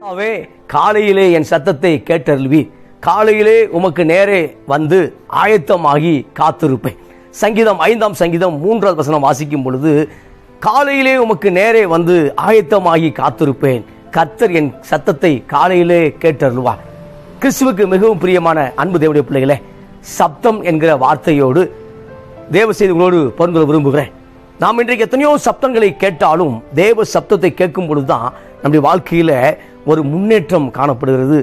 கர்த்தாவே, காலையிலே என் சத்தத்தை கேட்டருள்வீர். காலையிலே உமக்கு நேரே வந்து ஆயத்தமாகி காத்திருப்பேன். சங்கீதம் 5ஆம் சங்கீதம் 3வது வசனம் வாசிக்கும் பொழுது, காலையிலே உமக்கு நேரே வந்து ஆயத்தமாகி காத்திருப்பேன். கர்த்தர் என் சத்தத்தை காலையிலே கேட்டருள்வார். கிறிஸ்துவுக்கு மிகவும் பிரியமான அன்பு தேவனுடைய பிள்ளைகளே, சப்தம் என்கிற வார்த்தையோடு தேவ செய்திகளோடு பகிர்ந்து விரும்புகிறேன். நாம் இன்றைக்கு எத்தனையோ சப்தங்களை கேட்டாலும் தேவ சப்தத்தை கேட்கும் பொழுதுதான் நம்முடைய வாழ்க்கையில ஒரு முன்னேற்றம் காணப்படுகிறது.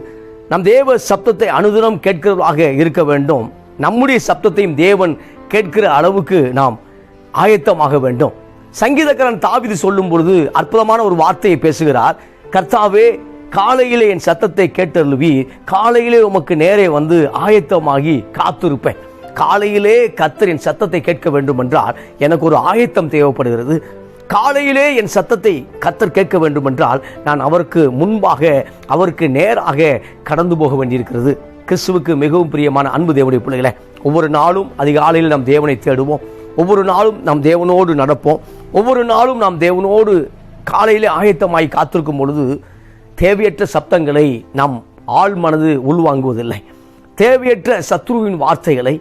நம் தேவ சப்தத்தை அனுதினம் கேட்கிறவர்களாக இருக்க வேண்டும். நம்முடைய சப்தத்தையும் தேவன் கேட்கிற அளவுக்கு நாம் ஆயத்தமாக வேண்டும். சங்கீதக்காரன் தாவீது சொல்லும் பொழுது அற்புதமான ஒரு வார்த்தையை பேசுகிறார். கர்த்தாவே, காலையிலே என் சத்தத்தை கேட்டருள்வீர். காலையிலே உமக்கு நேரே வந்து ஆயத்தமாகி காத்திருப்பேன். காலையிலே கர்த்தர் என் சத்தத்தை கேட்க வேண்டும் என்றால் எனக்கு ஒரு ஆயத்தம் தேவைப்படுகிறது. காலையிலே என் சத்தத்தை கர்த்தர் கேட்க வேண்டும் என்றால் நான் அவருக்கு முன்பாக, அவருக்கு நேராக கடந்து போக வேண்டியிருக்கிறது. கிறிஸ்துவுக்கு மிகவும் பிரியமான அன்பு தேவனுடைய பிள்ளைகளே, ஒவ்வொரு நாளும் அதிகாலையில் நாம் தேவனை தேடுவோம். ஒவ்வொரு நாளும் நாம் தேவனோடு நடப்போம். ஒவ்வொரு நாளும் நாம் தேவனோடு காலையிலே ஆயத்தமாய் காத்திருக்கும் பொழுது தேவையற்ற சப்தங்களை நாம் ஆழ் மனது உள்வாங்குவதில்லை. தேவையற்ற சத்ருவின் வார்த்தைகளை,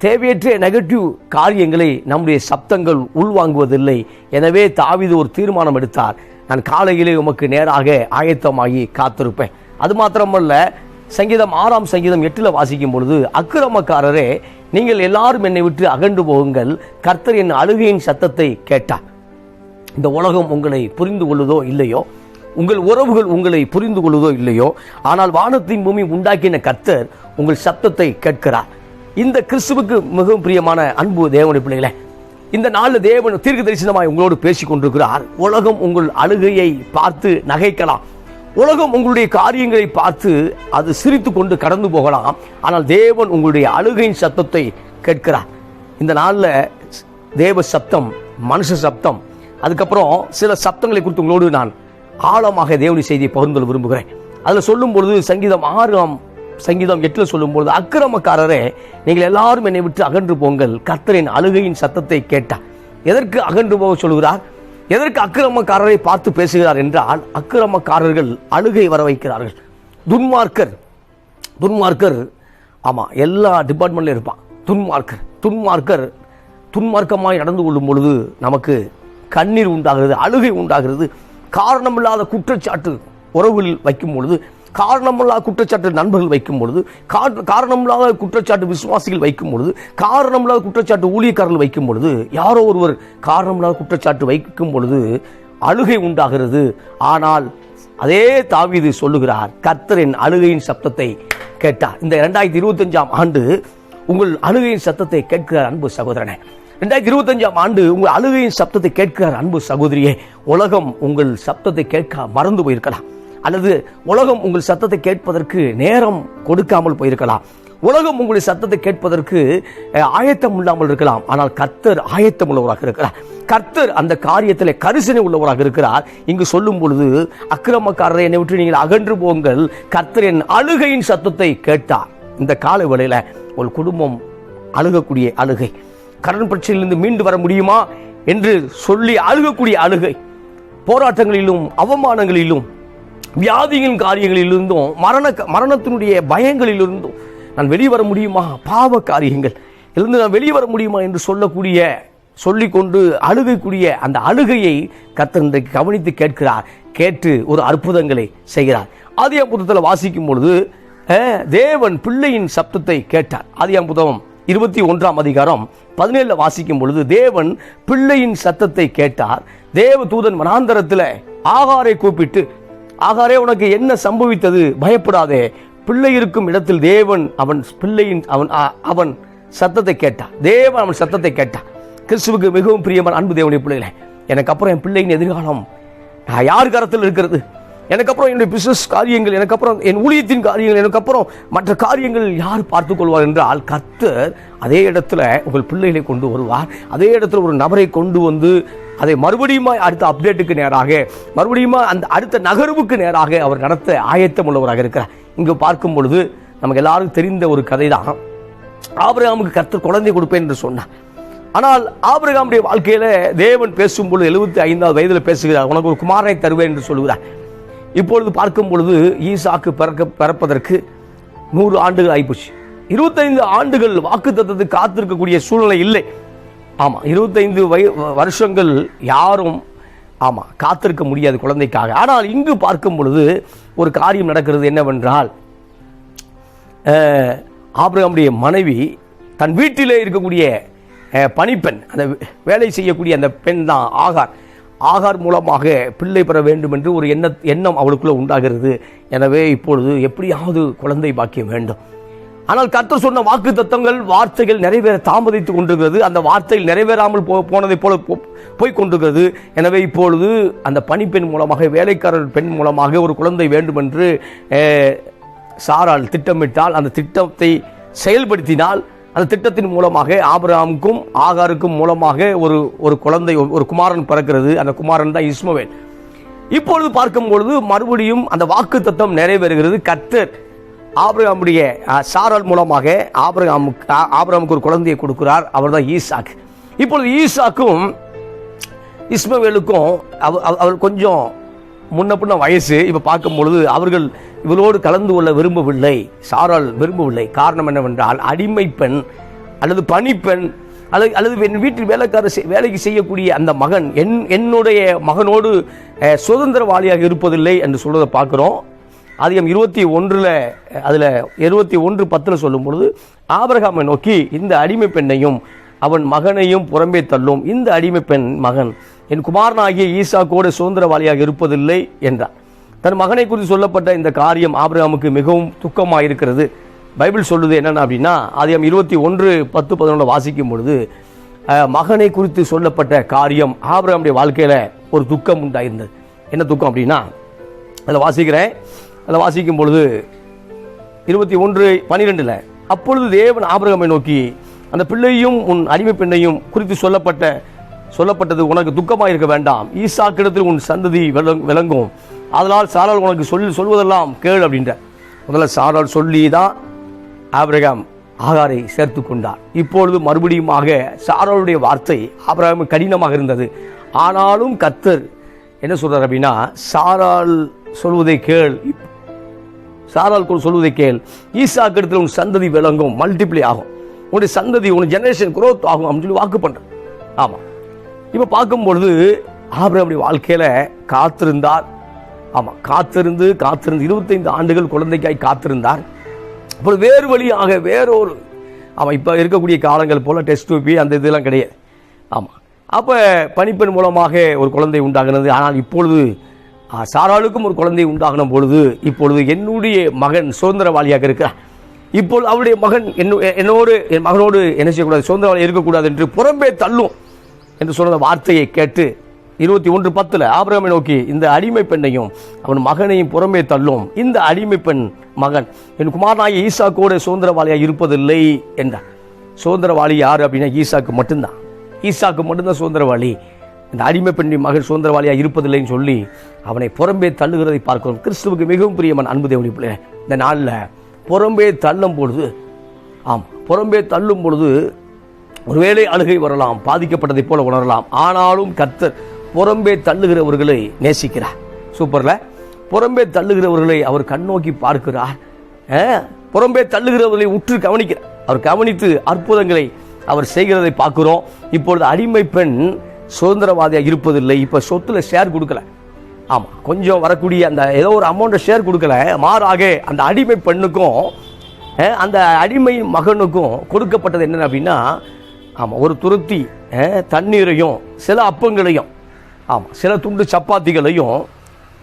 தேவையற்ற நெகட்டிவ் காரியங்களை நம்முடைய சப்தங்கள் உள்வாங்குவதில்லை. எனவே தாவீது ஒரு தீர்மானம் எடுத்தார். நான் காலையிலே உமக்கு நேராக ஆயத்தமாகி காத்திருப்பேன். அது மாத்திரமல்ல, சங்கீதம் 6ஆம் சங்கீதம் 8 வாசிக்கும் பொழுது, அக்கிரமக்காரரே, நீங்கள் எல்லாரும் என்னை விட்டு அகன்று போகுங்கள். கர்த்தர் என் அழுகையின் சத்தத்தை கேட்டார். இந்த உலகம் உங்களை புரிந்து கொள்ளுதோ இல்லையோ, உங்கள் உறவுகள் உங்களை புரிந்து கொள்வதோ இல்லையோ, ஆனால் வானத்தின் பூமி உண்டாக்கின கர்த்தர் உங்கள் சத்தத்தை கேட்கிறார். இந்த கிறிஸ்துவுக்கு மிகவும் பிரியமான அன்பு தேவனுடைய பிள்ளைகளே, இந்த நாளில் தேவன் தீர்க்க தரிசனமாய் உங்களோடு பேசிக் கொண்டிருக்கிறார். உலகம் உங்கள் அழுகையை பார்த்து நகைக்கலாம். உலகம் உங்களுடைய காரியங்களை பார்த்து அது சிரித்து கொண்டு கடந்து போகலாம். ஆனால் தேவன் உங்களுடைய அழுகையின் சத்தத்தை கேட்கிறார். இந்த நாளில் தேவ சப்தம், மனுஷ சப்தம், அதுக்கப்புறம் சில சப்தங்களை குறித்து உங்களோடு நான் ஆழமாக தேவனுடைய செய்தியை பகிர்ந்து விரும்புகிறேன். அதில் சொல்லும் பொழுது சங்கீதம் 6ஆம் சங்கீதம் 8 சொல்லும் பொழுது, அக்கிரமக்காரரே, நீங்கள் எல்லாரும் என்னை விட்டு அகன்று போங்கள். கர்த்தரின் அழுகையின் சத்தத்தை கேட்டார். எதற்கு அகன்று போக சொல்கிறார்? எதற்கு அக்கிரமக்காரரை பார்த்து பேசுகிறார் என்றால், அக்கிரமக்காரர்கள் அழுகை வர வைக்கிறார்கள். துன்மார்க்கர் ஆமா, எல்லா டிபார்ட்மெண்ட்ல இருப்பான். துன்மார்க்கமாய் நடந்து கொள்ளும் பொழுது நமக்கு கண்ணீர் உண்டாகிறது, அழுகை உண்டாகிறது. காரணமில்லாத குற்றச்சாட்டு உறவுகளில் வைக்கும் பொழுது, காரணமில்லாத குற்றச்சாட்டு நண்பர்கள் வைக்கும் பொழுது, காரணமில்லாத குற்றச்சாட்டு விசுவாசிகள் வைக்கும் பொழுது, காரணமில்லாத குற்றச்சாட்டு ஊழியக்காரர்கள் வைக்கும் பொழுது, யாரோ ஒருவர் காரணமில்லாத குற்றச்சாட்டு வைக்கும் பொழுது அழுகை உண்டாகிறது. ஆனால் அதே தாவீது சொல்லுகிறார், கர்த்தரின் அழுகையின் சத்தத்தை கேட்டார். இந்த 2025ஆம் ஆண்டு உங்கள் அழுகையின் சத்தத்தை கேட்கிறார் அன்பு சகோதரனே. 2025ஆம் ஆண்டு உங்கள் அழுகையின் சப்தத்தை கேட்கிறார் அன்பு சகோதரியே. உலகம் உங்கள் சப்தத்தை கேட்க மறந்து போயிருக்கலாம், அல்லது உலகம் உங்கள் சத்தத்தை கேட்பதற்கு நேரம் கொடுக்காமல் போயிருக்கலாம். உலகம் உங்களுடைய சத்தத்தை கேட்பதற்கு ஆயத்தம் இல்லாமல் இருக்கலாம். ஆனால் கர்த்தர் ஆயத்தம் உள்ளவராக இருக்கிறார். கர்த்தர் அந்த காரியத்தில் கரிசனை உள்ளவராக இருக்கிறார். இங்கு சொல்லும் பொழுது, அக்கிரமக்காரரை என்னை விட்டு நீங்கள் அகன்று போங்கள். கர்த்தர் என் அழுகையின் சத்தத்தை கேட்டார். இந்த கால வேளையில ஒரு குடும்பம் அழுகக்கூடிய அழுகை, கடன் பிரச்சனையிலிருந்து மீண்டு வர முடியுமா என்று சொல்லி அழுகக்கூடிய அழுகை, போராட்டங்களிலும் அவமானங்களிலும் வியாதியின் காரியங்களிலிருந்தும் மரணத்தினுடைய பயங்களிலிருந்தும் நான் வெளிவர முடியுமா, பாவ காரியங்கள் இருந்து நான் வெளிவர முடியுமா என்று சொல்லிக்கொண்டு அழுகக்கூடிய அந்த அழுகையை கர்த்தர் இன்றைக்கு கவனித்து கேட்கிறார். கேட்டு ஒரு அற்புதங்களை செய்கிறார். ஆதியாகமம் புத்தகத்தில் வாசிக்கும் பொழுது தேவன் பிள்ளையின் சப்தத்தை கேட்டார். ஆதியாகமம் புத்தகம் 21ஆம் அதிகாரம் 17 வாசிக்கும் பொழுது, தேவன் பிள்ளையின் சத்தத்தை கேட்டார். தேவ தூதன் வனாந்தரத்தில் ஆகாரை கூப்பிட்டு, ஆகாரே, உனக்கு என்ன சம்பவித்தது? பயப்படாதே. பிள்ளை இருக்கும் இடத்தில் தேவன் அவன் சத்தத்தை கேட்டார். தேவன் அவன் சத்தத்தை கேட்டார். கிறிஸ்துவுக்கு மிகவும் பிரியமான அன்பு தேவனுடைய பிள்ளைகளே, எனக்கு அப்புறம் என் பிள்ளையின் எதிர்காலம் நான் யார் கரத்தில் இருக்கிறது? எனக்கு அப்புறம் என்னுடைய பிசினஸ் காரியங்கள், எனக்கு அப்புறம் என் ஊழியத்தின் காரியங்கள், எனக்கு அப்புறம் மற்ற காரியங்கள் யார் பார்த்துக் கொள்வார் என்றால், கர்த்தர் அதே இடத்துல உங்கள் பிள்ளைகளை கொண்டு வருவார். அதே இடத்துல ஒரு நபரை கொண்டு வந்து அதை மறுபடியும் அடுத்த அப்டேட்டுக்கு நேராக, மறுபடியும் அந்த அடுத்த நகர்வுக்கு நேராக அவர் நடத்த ஆயத்தம் உள்ளவராக இருக்கிறார். இங்கு பார்க்கும் பொழுது நமக்கு எல்லாருக்கும் தெரிந்த ஒரு கதை தான். ஆபிரகாமுக்கு கர்த்தர் குழந்தை கொடுப்பேன் என்று சொன்னார். ஆனால் ஆபிரகாமுடைய வாழ்க்கையில தேவன் பேசும்பொழுது 75வது வயதில் பேசுகிறார். உனக்கு ஒரு குமாரனை தருவேன் என்று சொல்கிறார். இப்பொழுது பார்க்கும் பொழுது ஈசாக்கு பிறப்பதற்கு 100 ஆண்டுகள் ஆயிப்போச்சு. 25 ஆண்டுகள் வாக்குத்தத்தத்துக்கு காத்திருக்கக்கூடிய சூழ்நிலை இல்லை. ஆமா, 25 வருஷங்கள் யாரும் காத்திருக்க முடியாது குழந்தைக்காக. ஆனால் இங்கு பார்க்கும் பொழுது ஒரு காரியம் நடக்கிறது. என்னவென்றால், ஆபிரகாமுடைய மனைவி தன் வீட்டிலே இருக்கக்கூடிய பணிப்பெண், அந்த வேலை செய்யக்கூடிய அந்த பெண் தான் ஆகார் மூலமாக பிள்ளை பெற வேண்டும் என்று ஒரு எண்ணம் அவளுக்குள்ள உண்டாகிறது. எனவே இப்பொழுது எப்படியாவது குழந்தை பாக்கியம் வேண்டும். ஆனால் கர்த்தர் சொன்ன வாக்கு தத்தங்கள், வார்த்தைகள் நிறைவேற தாமதித்துக் கொண்டிருக்கிறது. அந்த வார்த்தைகள் நிறைவேறாமல் போனதை போல போய் கொண்டிருக்கிறது. எனவே இப்பொழுது அந்த பணிப்பெண் மூலமாக, வேலைக்காரர் பெண் மூலமாக ஒரு குழந்தை வேண்டும் என்று சாராள் திட்டமிட்டால், அந்த திட்டத்தை செயல்படுத்தினால், அந்த திட்டத்தின் மூலமாக ஆபிரகாமுக்கும் ஆகாருக்கும் மூலமாக ஒரு குழந்தை, ஒரு குமாரன் பிறக்கிறது. அந்த குமாரன் தான் இஸ்மவேல். இப்பொழுது பார்க்கும் பொழுது மறுபடியும் அந்த வாக்கு தத்தம் நிறைவேறுகிறது. கர்த்தர் ஆபிரகாமுடைய சாராள் மூலமாக ஆபிரகாமுக்கு ஒரு குழந்தையை கொடுக்கிறார். அவர் தான் ஈசாக். இப்பொழுது ஈசாக்கும் இஸ்மவேலுக்கும் அவர் கொஞ்சம் முன்ன பின்ன வயசு. இப்போ பார்க்கும் பொழுது அவர்கள் இவளோடு கலந்து கொள்ள விரும்பவில்லை. சாராள் விரும்பவில்லை. காரணம் என்னவென்றால், அடிமை பெண் அல்லது பணிப்பெண் அல்லது என் வீட்டில் வேலைக்கு செய்யக்கூடிய அந்த மகன் என்னுடைய மகனோடு சுதந்திரவாளியாக இருப்பதில்லை என்று சொல்வதை பார்க்கிறோம். அதிகம் 21 அதில் 21:10 சொல்லும் பொழுது, ஆபிரகாமை நோக்கி இந்த அடிமை பெண்ணையும் அவன் மகனையும் புறம்பே தள்ளும். இந்த அடிமை பெண் மகன் என் குமாரனாகிய ஈசாக்கோடு சுதந்திரவாளியாக இருப்பதில்லை என்றார். தன் மகனை குறித்து சொல்லப்பட்ட இந்த காரியம் ஆபிரகாமுக்கு மிகவும் துக்கமாக இருக்கிறது. பைபிள் சொல்லுது என்னென்ன அப்படின்னா, அதிகம் 21:10-11 வாசிக்கும் பொழுது மகனை குறித்து சொல்லப்பட்ட காரியம் ஆபிரகாமுடைய வாழ்க்கையில் ஒரு துக்கம் உண்டாயிருந்தது. என்ன துக்கம் அப்படின்னா, அதில் வாசிக்கும் பொழுது 21:12 அப்பொழுது தேவன் ஆபிரகாமை நோக்கி, அந்த பிள்ளையும் உன் அடிமை பெண்ணையும் குறித்து சொல்லப்பட்டது உனக்கு துக்கமாக இருக்க வேண்டாம். ஈசாக்கிடத்தில் உன் சந்ததி விளங்கும். அதனால் சாராள் உனக்கு சொல்வதெல்லாம் கேள் அப்படின்ற. முதல்ல சாராள் சொல்லி தான் ஆபிரகாம் ஆகாரை சேர்த்து கொண்டார். இப்பொழுது மறுபடியுமாக சாராளுடைய வார்த்தை ஆபிரகாம் கடினமாக இருந்தது. ஆனாலும் கர்த்தர் என்ன சொல்றார் அப்படின்னா, சாராள் சொல்வதை கேள், ஈசாக்கிடத்தில் உன் சந்ததி விளங்கும், மல்டிப்ளை ஆகும், உன்னுடைய சந்ததி, உன் ஜெனரேஷன் குரோத் ஆகும் அப்படின்னு சொல்லி வாக்கு பண்ற. ஆமா, இப்ப பார்க்கும்பொழுது ஆபிரகாமுடைய வாழ்க்கையில காத்திருந்தார். ஆமா, காத்திருந்து 25 ஆண்டுகள் குழந்தைக்காய் காத்திருந்தார். இப்போ வேறு வழியாக வேறொரு இப்போ இருக்கக்கூடிய காலங்கள் போல டெஸ்ட் டியூபி அந்த இதெல்லாம் கிடையாது. ஆமாம், அப்போ பணிப்பெண் மூலமாக ஒரு குழந்தை உண்டாகினது. ஆனால் இப்பொழுது சாராளுக்கும் ஒரு குழந்தை உண்டாகின பொழுது இப்பொழுது என்னுடைய மகன் சுதந்திரவாளியாக இருக்கிறார். இப்பொழுது அவருடைய மகன் என் மகனோடு என்ன செய்யக்கூடாது, சுதந்திரவாளி இருக்கக்கூடாது என்று புறம்பே தள்ளும் என்று சொன்ன வார்த்தையை கேட்டு 21:10 ஆபிரகாமை நோக்கி இந்த அடிமை பெண்ணையும் அவன் மகனையும் புறம்பே தள்ளும். இந்த அடிமை பெண் மகன் என் குமாரனாகிய ஈசாக்கோடு சுதந்திரவாளியாக இருப்பதில்லை என்றார். சுதந்திரவாளி யார் அப்படின்னா ஈசாக்கு மட்டும்தான். சுதந்திரவாளி. இந்த அடிமை பெண்ணின் மகன் சுதந்திரவாளியாக இருப்பதில்லைன்னு சொல்லி அவனை புறம்பே தள்ளுகிறதை பார்க்கிறோம். கிறிஸ்துவுக்கு மிகவும் பிரியமான அன்பு தேவனுடைய பிள்ளை, இந்த நாளில் புறம்பே தள்ளும் பொழுது ஒருவேளை அழுகை வரலாம், பாதிக்கப்பட்டதை போல உணரலாம். ஆனாலும் கர்த்தர் புறம்பே தள்ளுகிறவர்களை நேசிக்கிறார். சூப்பர்ல, புறம்பே தள்ளுகிறவர்களை அவர் கண்ணோக்கி பார்க்கிறார். புறம்பே தள்ளுகிறவர்களை உற்று கவனிக்கிறார். அவர் கவனித்து அற்புதங்களை அவர் செய்கிறதை பார்க்கிறோம். இப்பொழுது அடிமை பெண் சுதந்திரவாதியாக இருப்பதில்லை. இப்போ சொத்துல ஷேர் கொடுக்கல. ஆமாம், கொஞ்சம் வரக்கூடிய அந்த ஏதோ ஒரு அமௌண்ட்டை ஷேர் கொடுக்கல. மாறாக அந்த அடிமை பெண்ணுக்கும் அந்த அடிமை மகனுக்கும் கொடுக்கப்பட்டது என்னென்ன அப்படின்னா, ஆமாம், ஒரு துருத்தி தண்ணீரையும் சில அப்பங்களையும், ஆமாம், சில துண்டு சப்பாத்திகளையும்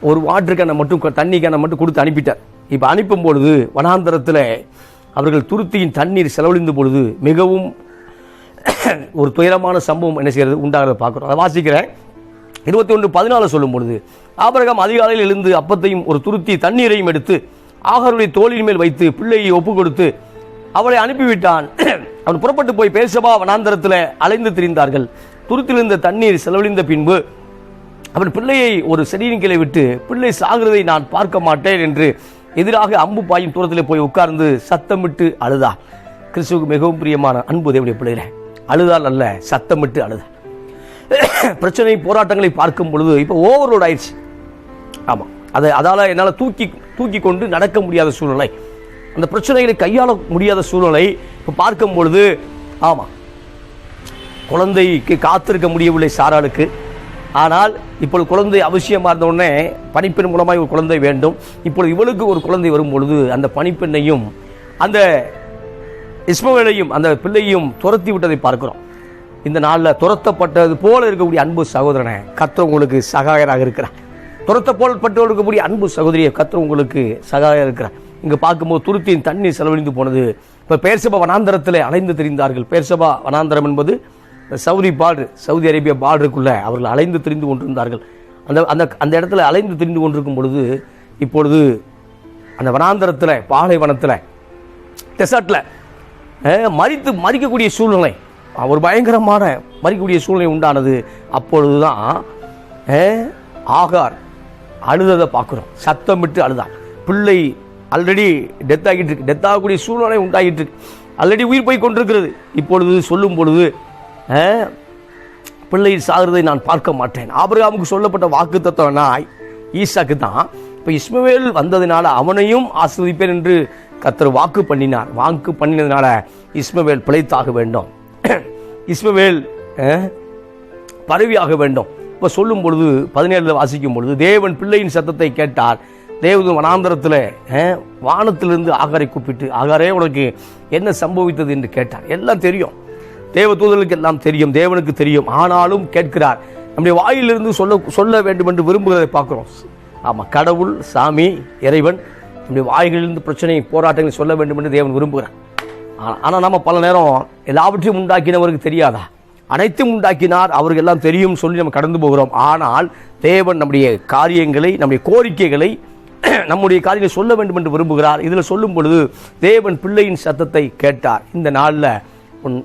ஒரு வாட்டர் கேனை மட்டும், தண்ணி கேனை மட்டும் கொடுத்து அனுப்பிட்டார். இப்போ அனுப்பும் பொழுது வனாந்தரத்தில் அவர்கள் துருத்தியின் தண்ணீர் செலவழிந்த பொழுது மிகவும் ஒரு துயரமான சம்பவம் என்ன செய்கிறது உண்டாகிறத பார்க்குறோம். அதை வாசிக்கிறேன். 21:14 சொல்லும் பொழுது, ஆபிரகாம் அதிகாலையில் எழுந்து அப்பத்தையும் ஒரு துருத்தி தண்ணீரையும் எடுத்து ஆகாருடைய தோளின் மேல் வைத்து பிள்ளையை ஒப்பு கொடுத்து அவளை அனுப்பிவிட்டான். அவன் புறப்பட்டு போய் பேர்சபா வனாந்தரத்தில் அலைந்து திரிந்தார்கள். துருத்திலிருந்த தண்ணீர் செலவழிந்த பின்பு அவன் பிள்ளையை ஒரு செடியின் கீழே விட்டு, பிள்ளை சாகிறதை நான் பார்க்க மாட்டேன் என்று எதிராக அம்பு பாயும் தூரத்தில் போய் உட்கார்ந்து சத்தமிட்டு அழுதார். கிறிஸ்துவுக்கு மிகவும் பிரியமான அன்பு தேவனுடைய பிள்ளைகளே, அழுதால் அல்ல, சத்தமிட்டு அழுதார். பிரச்சனை போராட்டங்களை பார்க்கும் பொழுது இப்போ ஓவர்லோட் ஆயிடுச்சு. ஆமாம், அதால் என்னால் தூக்கி கொண்டு நடக்க முடியாத சூழ்நிலை, அந்த பிரச்சனைகளை கையாள முடியாத சூழ்நிலை இப்போ பார்க்கும் பொழுது, ஆமாம், குழந்தைக்கு காத்திருக்க முடியவில்லை சாராளுக்கு. ஆனால் இப்பொழுது குழந்தை அவசியமாக இருந்த உடனே பணிப்பெண் மூலமாக ஒரு குழந்தை வேண்டும். இப்பொழுது இவளுக்கு ஒரு குழந்தை வரும் பொழுது அந்த பணிப்பெண்ணையும் அந்த இஸ்மவேலையும் அந்த பிள்ளையும் துரத்தி விட்டதை பார்க்கிறோம். இந்த நாளில் துரத்தப்பட்டது போல இருக்கக்கூடிய அன்பு சகோதரனை கர்த்தர் உங்களுக்கு சகாயராக இருக்கிறார். துரத்தப்பட்டு இருக்கக்கூடிய அன்பு சகோதரியை கர்த்தர் உங்களுக்கு சகாயராக இருக்கிறார். இங்கே பார்க்கும்போது துருத்தியின் தண்ணீர் செலவழிந்து போனது. இப்போ பெயர்சபா வனாந்தரத்தில் அலைந்து திரிந்தார்கள். பெயர்சபா வனாந்தரம் என்பது சவுதி அரேபியா பார்டருக்குள்ள அவர்கள் அலைந்து திரிந்து கொண்டிருந்தார்கள். அந்த இடத்துல அலைந்து திரிந்து கொண்டிருக்கும் பொழுது இப்பொழுது அந்த வனாந்தரத்தில் பாலைவனத்தில் டெசர்ட்டில் மறிக்கக்கூடிய சூழ்நிலை, ஒரு பயங்கரமான மறிக்கக்கூடிய சூழ்நிலை உண்டானது. அப்பொழுதுதான் ஆகார் அழுததை பார்க்குறோம். சத்தமிட்டு அழுதான். பிள்ளை ஆல்ரெடி டெத் ஆகிட்டு இருக்கு, டெத் ஆகக்கூடிய சூழ்நிலை உண்டாகிட்டு இருக்கு, ஆல்ரெடி உயிர் போய் கொண்டிருக்கிறது. இப்பொழுது சொல்லும் பொழுது பிள்ளை சாகிறதை நான் பார்க்க மாட்டேன். ஆபிரகாமுக்கு சொல்லப்பட்ட வாக்கு தத்துவம்னா ஈசாக்கு தான். இப்போ இஸ்மவேல் வந்ததினால அவனையும் ஆசீர்வதிப்பேன் என்று கர்த்தர் வாக்கு பண்ணினார். வாக்கு பண்ணினதுனால இஸ்மவேல் பிழைத்தாக வேண்டும், இஸ்மவேல் பரவியாக வேண்டும். இப்போ சொல்லும் பொழுது 17 வாசிக்கும் பொழுது தேவன் பிள்ளையின் சத்தத்தை கேட்டார். தேவதூதன் வனாந்தரத்தில் வானத்திலிருந்து ஆகாரை கூப்பிட்டு, ஆகாரே உனக்கு என்ன சம்பவித்தது என்று கேட்டார். எல்லாம் தெரியும், தேவதூதர்களுக்கு எல்லாம் தெரியும், தேவனுக்கு தெரியும். ஆனாலும் கேட்கிறார். நம்முடைய வாயிலிருந்து சொல்ல வேண்டும் என்று விரும்புகிறதை பார்க்கிறோம். ஆமாம், கடவுள், சாமி, இறைவன் நம்முடைய வாய்களிலிருந்து பிரச்சனை போராட்டங்களை சொல்ல வேண்டும் என்று தேவன் விரும்புகிறார். ஆனால் நம்ம பல நேரம் எல்லாவற்றையும் உண்டாக்கினவருக்கு தெரியாதா? அனைத்தும் உண்டாக்கினார், அவருக்கு எல்லாம் தெரியும் சொல்லி நம்ம கடந்து போகிறோம். ஆனால் தேவன் நம்முடைய காரியங்களை, நம்முடைய கோரிக்கைகளை, நம்முடைய காரியங்களை சொல்ல வேண்டும் என்று விரும்புகிறார். இதில் சொல்லும் பொழுது தேவன் பிள்ளையின் சத்தத்தை கேட்டார். இந்த நாளில்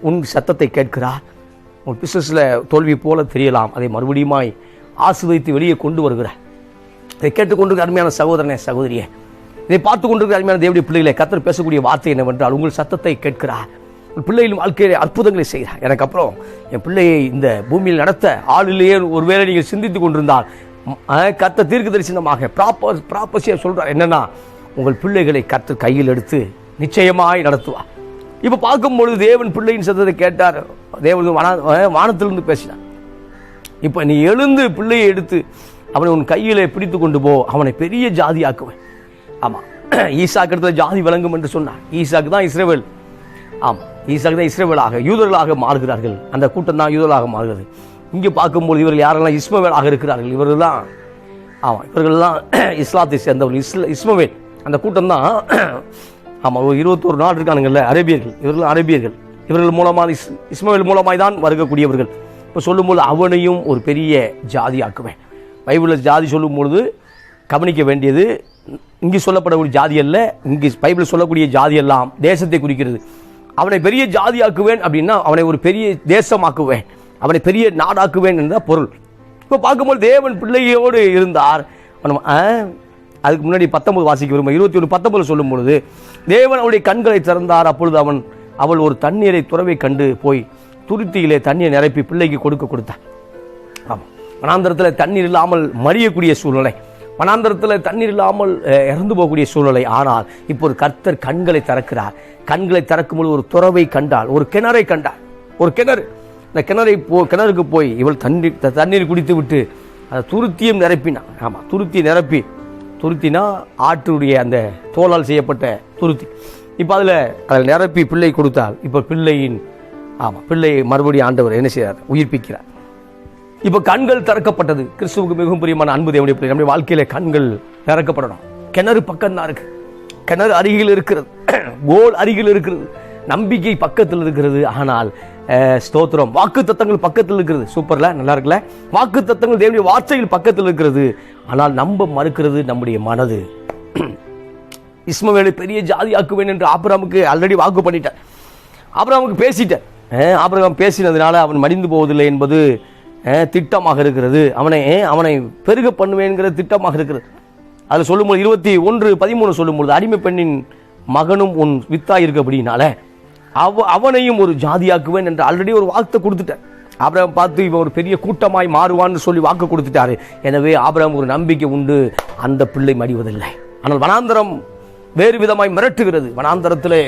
உன் சத்தத்தை கேட்கிறார். உன் பிசினஸில் தோல்வி போல தெரியலாம், அதை மறுபடியும் ஆசீர்வதித்து வெளியே கொண்டு வருகிறார். இதை கேட்டுக்கொண்டிருக்கிற அருமையான சகோதரனே, சகோதரியே, இதை பார்த்து கொண்டிருக்கிற அருமையான தேவனுடைய பிள்ளைகளை கர்த்தர் பேசக்கூடிய வார்த்தை என்னவென்றால், உங்கள் சத்தத்தை கேட்கிறார். உங்கள் பிள்ளைகளின் வாழ்க்கையிலே அற்புதங்களை செய்கிறார். எனக்கு அப்புறம் என் பிள்ளையை இந்த பூமியில் நடத்த ஆளிலேயே ஒருவேளை நீங்கள் சிந்தித்து கொண்டிருந்தால் கர்த்தர் தீர்க்க தரிசனமாக ப்ராப்பர்சியாக சொல்கிறார். என்னன்னா, உங்கள் பிள்ளைகளை கர்த்தர் கையில் எடுத்து நிச்சயமாய் நடத்துவார். இப்போ பார்க்கும்பொழுது தேவன் பிள்ளையின் சத்தத்தை கேட்டார். தேவன் வானத்திலிருந்து பேசினார். இப்போ நீ எழுந்து பிள்ளையை எடுத்து அவனை உன் கையிலே பிடித்து கொண்டு போ, அவனை பெரிய ஜாதி ஆக்குவேன். ஆமாம், ஈசாக்கு இடத்துல ஜாதி விளங்கும் என்று சொன்னார். ஈசாக்கு தான் இஸ்ரவேல். ஆமாம், ஈசாக்கு தான் இஸ்ரவேலாக யூதர்களாக மாறுகிறார்கள். அந்த கூட்டம் தான் யூதர்களாக மாறுகிறது. இங்கே பார்க்கும்போது இவர்கள் யாரெல்லாம் இஸ்மவேலாக இருக்கிறார்கள், இவர்கள் தான், ஆமாம், இவர்கள் தான் இஸ்லாத்தை சேர்ந்தவர்கள். இஸ்மவேல் அந்த கூட்டம் தான். ஆமாம், ஒரு 21 நாடு இருக்கானுங்கள்ல, அரேபியர்கள். இவர்கள் அரேபியர்கள். இவர்கள் மூலமாக இஸ்மவேல் மூலமாய் தான் வருகக்கூடியவர்கள். இப்போ சொல்லும்போது அவனையும் ஒரு பெரிய ஜாதி ஆக்குவேன். பைபிளில் ஜாதி சொல்லும் பொழுது கவனிக்க வேண்டியது, இங்கே சொல்லப்படக்கூடிய ஜாதி அல்ல, இங்கே பைபிள் சொல்லக்கூடிய ஜாதி எல்லாம் தேசத்தை குறிக்கிறது. அவனை பெரிய ஜாதி ஆக்குவேன் அப்படின்னா அவனை ஒரு பெரிய தேசமாக்குவேன், அவனை பெரிய நாடாக்குவேன் என்ற பொருள். இப்போ பார்க்கும்போது தேவன் பிள்ளையோடு இருந்தார். அதுக்கு முன்னாடி 19 வாசிக்க விரும்ப 21:19 சொல்லும் பொழுது தேவன் அவருடைய கண்களை திறந்தார். அப்பொழுது அவள் ஒரு தண்ணீரை துறவை கண்டு போய் துருத்தியிலே தண்ணீரை நிரப்பி பிள்ளைக்கு கொடுத்தார். ஆமாம், வனாந்தரத்தில் தண்ணீர் இல்லாமல் மறியக்கூடிய சூழ்நிலை, வனாந்தரத்தில் தண்ணீர் இல்லாமல் இறந்து போகக்கூடிய சூழ்நிலை. ஆனால் இப்போ ஒரு கர்த்தர் கண்களை திறக்கிறார். கண்களை திறக்கும்போது ஒரு துறவை கண்டால், ஒரு கிணறை கண்டார். ஒரு கிணறு. இந்த கிணறுக்கு போய் இவள் தண்ணீர் குடித்து விட்டு அதை துருத்தியும் நிரப்பினான். ஆமாம், துருத்தியை நிரப்பி, துருத்தினா ஆட்டுடைய அந்த தோலால் செய்யப்பட்ட துருத்தி. இப்போ அதில் நிரப்பி பிள்ளை கொடுத்தால், இப்போ பிள்ளையை மறுபடியும் ஆண்டவர் என்ன செய்கிறார்? உயிர்ப்பிக்கிறார். இப்போ கண்கள் திறக்கப்பட்டது. கிறிஸ்துவுக்கு மிகவும் பிரியமான அன்பு தேவனுடைய பிள்ளை, நம்முடைய வாழ்க்கையில கண்கள் திறக்கப்படணும். கிணறு பக்கம் தான் இருக்கு, கிணறு அருகில் இருக்கிறது, கோல் அருகில் இருக்கிறது, நம்பிக்கை பக்கத்தில் இருக்கிறது. ஆனால் ஸ்தோத்திரம், வாக்கு தத்தங்கள் பக்கத்தில் இருக்கிறது. சூப்பர்ல, நல்லா இருக்குல்ல? வாக்கு தத்தங்கள் தேவனுடைய வார்த்தைகள் பக்கத்தில் இருக்கிறது. ஆனால் நம்ப மறுக்கிறது நம்முடைய மனது. இஸ்மவேலை பெரிய ஜாதி ஆக்குவேன் என்று ஆபிரகாமுக்கு ஆல்ரெடி வாக்கு பண்ணிட்டார். ஆபிரகாமுக்கு பேசிட்டார். ஆபிரகாம் பேசினதுனால அவன் மடிந்து போவதில்லை என்பது திட்டமாக இருக்கிறது. அவனை பெருக பண்ணுவேன்கிற திட்டமாக இருக்கிறது. அதில் சொல்லும்போது 21:13 சொல்லும்போது, அடிமை பெண்ணின் மகனும் உன் வித்தாய் இருக்கப்படினால அவனையும் ஒரு ஜாதியாக்குவேன் என்று ஆல்ரெடி ஒரு வார்த்தை கொடுத்துட்டேன். ஆபிரகாம் பார்த்து இவன் ஒரு பெரிய கூட்டமாய் மாறுவான்னு சொல்லி வாக்கு கொடுத்துட்டாரு. எனவே ஆபிரகாம் ஒரு நம்பிக்கை உண்டு, அந்த பிள்ளை மடிவதில்லை. ஆனால் வனாந்தரம் வேறு விதமாய் மிரட்டுகிறது. வனாந்தரத்தில்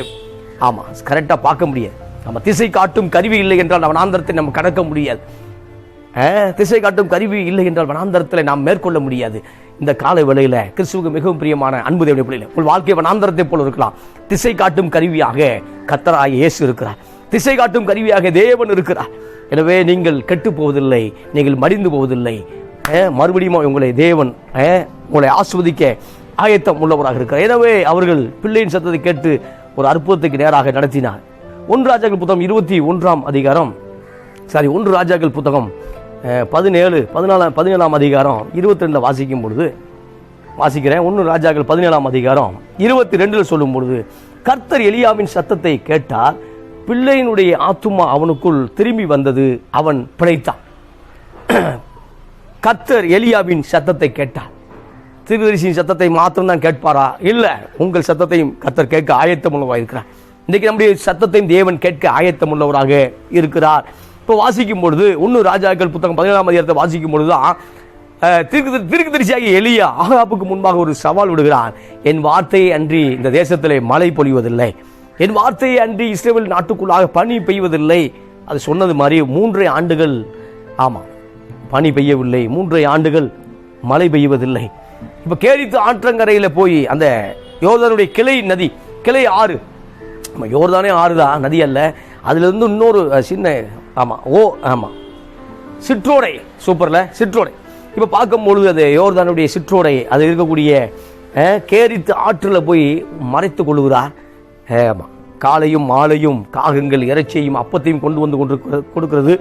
கரெக்டாக பார்க்க முடியாது. நம்ம திசை காட்டும் கருவி இல்லை என்றால் வனாந்தரத்தை நம்ம கடக்க முடியாது. திசை காட்டும் கருவி இல்லை என்றால் வனாந்தரத்தில் நாம் மேற்கொள்ள முடியாது. இந்த காலை வேளையில கிறிஸ்துவுக்கு மிகவும் பிரியமான அன்பு தேவனுடைய பிள்ளைகளே, உங்கள் வாழ்க்கை வனாந்தரத்தை போல இருக்கலாம். திசை காட்டும் கருவியாக கர்த்தராகிய இயேசு இருக்கிறார். திசை காட்டும் கருவியாக தேவன் இருக்கிறார். எனவே நீங்கள் கெட்டு போவதில்லை, நீங்கள் மடிந்து போவதில்லை. மறுபடியும் உங்களை தேவன் உங்களை ஆஸ்வதிக்க ஆயத்தம் உள்ளவராக இருக்கிறார். எனவே அவர்கள் பிள்ளையின் சத்தத்தை கேட்டு ஒரு அற்புதத்துக்கு நேராக நடத்தினார். 1 ராஜாக்கள் புத்தகம் 21ஆம் அதிகாரம் 1 ராஜாக்கள் புத்தகம் 17ஆம் அதிகாரம் 22 வாசிக்கும் பொழுது வாசிக்கிறேன். 1 ராஜாக்கள் 17ஆம் அதிகாரம் 22 சொல்லும் பொழுது, கர்த்தர் எலியாவின் சத்தத்தை கேட்டார், பிள்ளையினுடைய ஆத்துமா அவனுக்குள் திரும்பி வந்தது, அவன் பிழைத்தான். கர்த்தர் எலியாவின் சத்தத்தை கேட்டார். தீர்க்கதரிசியின் சத்தத்தை மாத்திரம் தான் கேட்பாரா? இல்ல, உங்கள் சத்தத்தையும் கர்த்தர் கேட்க ஆயத்தம் உள்ளவராக இருக்கிறார். இன்றைக்கு நம்முடைய சத்தத்தையும் தேவன் கேட்க ஆயத்தம் உள்ளவராக இருக்கிறார். இப்போ வாசிக்கும் பொழுது 1 ராஜாக்கள் புத்தகம் 17ஆம் அதிகாரத்தை வாசிக்கும் பொழுதுதான் தீர்க்கதரிசியாகிய எலியா ஆகாபுக்கு முன்பாக ஒரு சவால் விடுகிறான். என் வார்த்தையை அன்றி இந்த தேசத்திலே மழை பொழிவதில்லை, என் வார்த்தையை அன்றி இஸ்ரவேல் நாட்டுக்குள்ளாக பனி பெய்வதில்லை. அது சொன்னது மாதிரி 3 ஆண்டுகள் பனி பெய்யவில்லை, 3 ஆண்டுகள் மழை பெய்வதில்லை. இப்ப கேரித்து ஆற்றங்கரையில போய் அந்த யோர்தானுடைய கிளை நதி, கிளை ஆறு, யோர்தானே ஆறுதான், நதி அல்ல, அதுல இருந்து இன்னொரு சின்ன சிற்றோடை, சூப்பர்ல சிற்றோடை. இப்ப பார்க்கும்பொழுது அது யோர்தானுடைய சிற்றோடை, அது இருக்கக்கூடிய கேரித்து ஆற்றுல போய் மறைத்து கொள்கிறார். காலையும் மாலையும் காகங்கள் இறைச்சியையும் அப்பத்தையும் கொண்டு வந்து கொடுக்கிறது.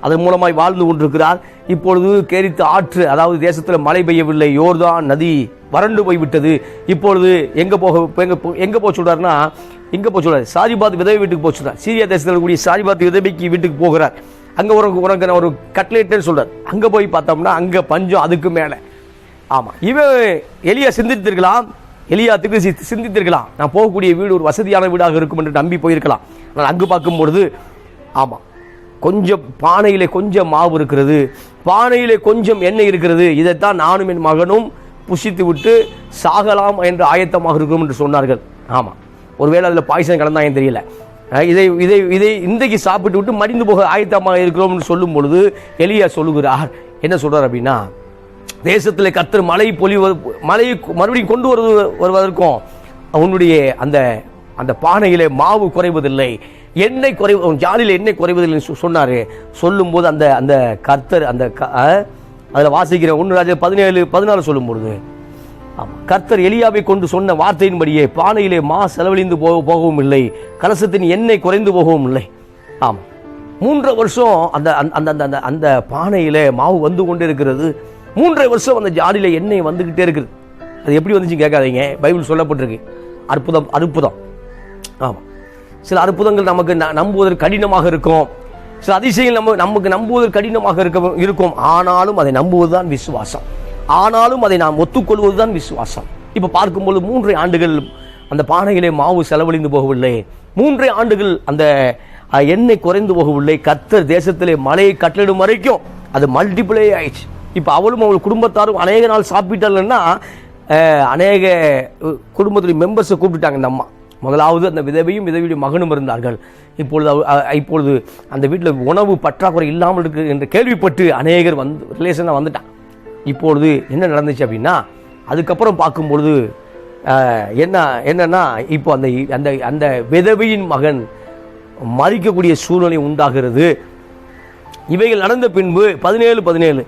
அதன் மூலமாய் வாழ்ந்து கொண்டிருக்கிறார். இப்பொழுது கேரித்து ஆற்று, அதாவது தேசத்தில் மழை பெய்யவில்லை, யோர்தான் நதி வறண்டு போய்விட்டது. இப்பொழுது எங்க போக சொல்றாருன்னா, இங்க போக சொல்றாரு, சாரிபாத் விதவை வீட்டுக்கு போக சொல்றார். சீரியா தேசத்தில் கூடிய சாரிபாத் விதவைக்கு வீட்டுக்கு போகிறார். அங்க உனக்கு ஒரு கட்லேட்னு சொல்றாரு. அங்க போய் பார்த்தோம்னா அங்க பஞ்சம் அதுக்கு மேல. இவன் எலியா சிந்தித்திருக்கலாம், சிந்தித்திருக்கலாம், நான் போகக்கூடிய வீடு ஒரு வசதியான வீடாக இருக்கும் என்று நம்பி போயிருக்கலாம். ஆனால் அங்கு பார்க்கும் பொழுது கொஞ்சம் பானையிலே கொஞ்சம் மாவு இருக்கிறது, பானையிலே கொஞ்சம் எண்ணெய் இருக்கிறது, இதைத்தான் நானும் என் மகனும் புசித்து விட்டு சாகலாம் என்று ஆயத்தமாக இருக்கிறோம் என்று சொன்னார்கள். ஒருவேளை அதில் பாய்சன் கலந்தாங்க தெரியல. இதை இன்றைக்கு சாப்பிட்டு விட்டு மடிந்து போக ஆயத்தமாக இருக்கிறோம் என்று சொல்லும் பொழுது எலியா சொல்லுகிறார், என்ன சொல்றார் அப்படின்னா, தேசத்தில் கர்த்தர் மழையை மறுபடியும் கொண்டு வருவதற்கும் அவனுடைய அந்த பானையிலே மாவு குறைவதில்லை, எண்ணெய் ஜாலியில் எண்ணெய் குறைவதில்லை சொன்னாரு. சொல்லும் போது அந்த கர்த்தர் அதில் வாசிக்கிற 1 ராஜா 17-14 சொல்லும் பொழுது, கர்த்தர் எலியாவை கொண்டு சொன்ன வார்த்தையின்படியே பானையிலே செலவழிந்து போகவும் இல்லை, கலசத்தின் எண்ணெய் குறைந்து போகவும் இல்லை. 3 வருஷம் அந்த பானையிலே மாவு வந்து கொண்டே இருக்கிறது. 3 வருஷம் அந்த ஜாடியில எண்ணெய் வந்துகிட்டே இருக்குது. அது எப்படி வந்துச்சு கேட்காதீங்க, பைபிள் சொல்லப்பட்டிருக்கு. அற்புதம். சில அற்புதங்கள் நமக்கு நம்புவதற்கு கடினமாக இருக்கும், சில அதிசயங்கள் நமக்கு நம்புவதற்கு கடினமாக இருக்கும். ஆனாலும் அதை நம்புவதுதான் விசுவாசம், ஆனாலும் அதை நாம் ஒத்துக்கொள்வதுதான் விசுவாசம். இப்ப பார்க்கும்போது 3 ஆண்டுகள் அந்த பானையிலே மாவு செலவழிந்து போகவில்லை, 3 ஆண்டுகள் அந்த எண்ணெய் குறைந்து போகவில்லை. கர்த்தர் தேசத்திலே மழையை கட்டளிடும் வரைக்கும் அது மல்டிப்ளை ஆயிடுச்சு. இப்ப அவளும் அவள் குடும்பத்தாரும் அநேக நாள் சாப்பிட்டாங்கன்னா அநேக குடும்பத்துடைய மெம்பர்ஸை கூப்பிட்டுட்டாங்க. இந்த அம்மா முதலாவது அந்த விதவையும் விதவியுடைய மகனும் இருந்தார்கள். இப்பொழுது அந்த வீட்டில் உணவு பற்றாக்குறை இல்லாமல் இருக்கு என்று கேள்விப்பட்டு அநேகர் ரிலேஷனாக வந்துட்டான். இப்பொழுது என்ன நடந்துச்சு அப்படின்னா, அதுக்கப்புறம் பார்க்கும்பொழுது என்னன்னா, இப்போ அந்த விதவையின் மகன் மறிக்கக்கூடிய சூழ்நிலை உண்டாகிறது. இவைகள் நடந்த பின்பு 17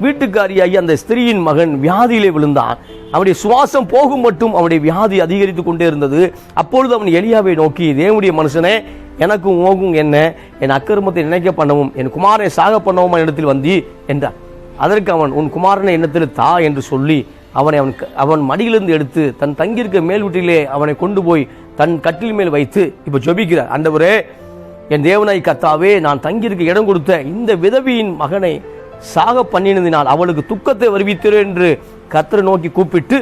வீட்டுக்காரியாகி அந்த ஸ்திரீயின் மகன் வியாதியிலே விழுந்தான். அவனுடைய சுவாசம் போகும் மட்டும் அவனுடைய வியாதி அதிகரித்து கொண்டே இருந்தது. அப்பொழுது அவன் எலியாவை நோக்கி, தேவனுடைய மனுஷனே, எனக்கும் ஓகும் என்ன, என் அக்கிரமத்தை நினைக்க பண்ணவும் என் குமாரனை சாக பண்ணவும் இடத்தில் வந்தி என்றான். அதற்கு அவன், உன் குமாரனை எண்ணத்தில் தா என்று சொல்லி அவன் மடியிலிருந்து எடுத்து தன் தங்கியிருக்க மேல் வீட்டிலே அவனை கொண்டு போய் தன் கட்டில் மேல் வைத்து இப்ப ஜெபிக்கிறார். ஆண்டவரே, என் தேவனாய் கர்த்தாவே, நான் தங்கியிருக்க இடம் கொடுத்த இந்த விதவியின் மகனை சாக பண்ணினதினால் அவளுக்கு துக்கத்தை வருவித்திரு என்று கர்த்தரை நோக்கி கூப்பிட்டு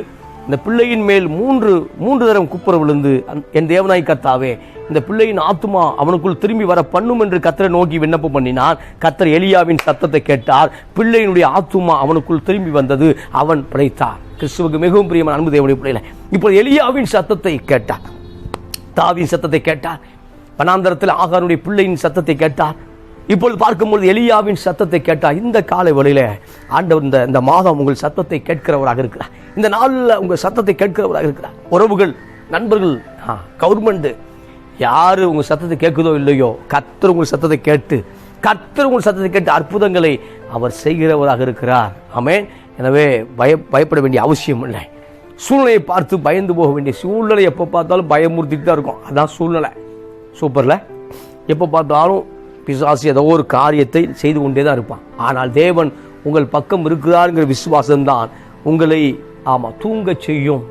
இந்த பிள்ளையின் மேல் மூன்று தரம் குப்புற விழுந்து, என் தேவனாய் கர்த்தாவே, இந்த பிள்ளையின் ஆத்துமா அவனுக்குள் திரும்பி வர பண்ணும் என்று கர்த்தரை நோக்கி விண்ணப்பம் பண்ணினான். கர்த்தர் எலியாவின் சத்தத்தை கேட்டார். பிள்ளையினுடைய ஆத்துமா அவனுக்குள் திரும்பி வந்தது. அவன் பிழைத்தார். கிறிஸ்துவுக்கு மிகவும் பிரியமான அன்பு தேவனுடைய பிள்ளைகளை, இப்போ எலியாவின் சத்தத்தை கேட்டார், தாவின் சத்தத்தை கேட்டார், வனாந்தரத்தில் ஆகாருடைய பிள்ளையின் சத்தத்தை கேட்டார். இப்பொழுது பார்க்கும்போது எலியாவின் சத்தத்தை கேட்டார். இந்த காலை வேளையில ஆண்டவர் இந்த மாதம் உங்கள் சத்தத்தை கேட்கிறவராக இருக்கிறார். இந்த நாளில் உங்கள் சத்தத்தை கேட்கிறவராக இருக்கிறார். உறவுகள், நண்பர்கள், கவர்மெண்ட், யாரு உங்கள் சத்தத்தை கேட்குதோ இல்லையோ, கர்த்தர் உங்கள் சத்தத்தை கேட்டு அற்புதங்களை அவர் செய்கிறவராக இருக்கிறார். ஆமென். எனவே பயப்பட வேண்டிய அவசியம் இல்லை. சூழ்நிலையை பார்த்து பயந்து போக வேண்டிய சூழ்நிலை எப்போ பார்த்தாலும் பயமுறுத்திட்டு தான் இருக்கும். அதான் சூழ்நிலை. சூப்பர்ல, எப்போ பார்த்தாலும் பிசாசு ஏதோ ஒரு காரியத்தை செய்து கொண்டே தான் இருப்பான். ஆனால் தேவன் உங்கள் பக்கம் இருக்கிறாருங்கிற விசுவாசம்தான் உங்களை தூங்க செய்யும்.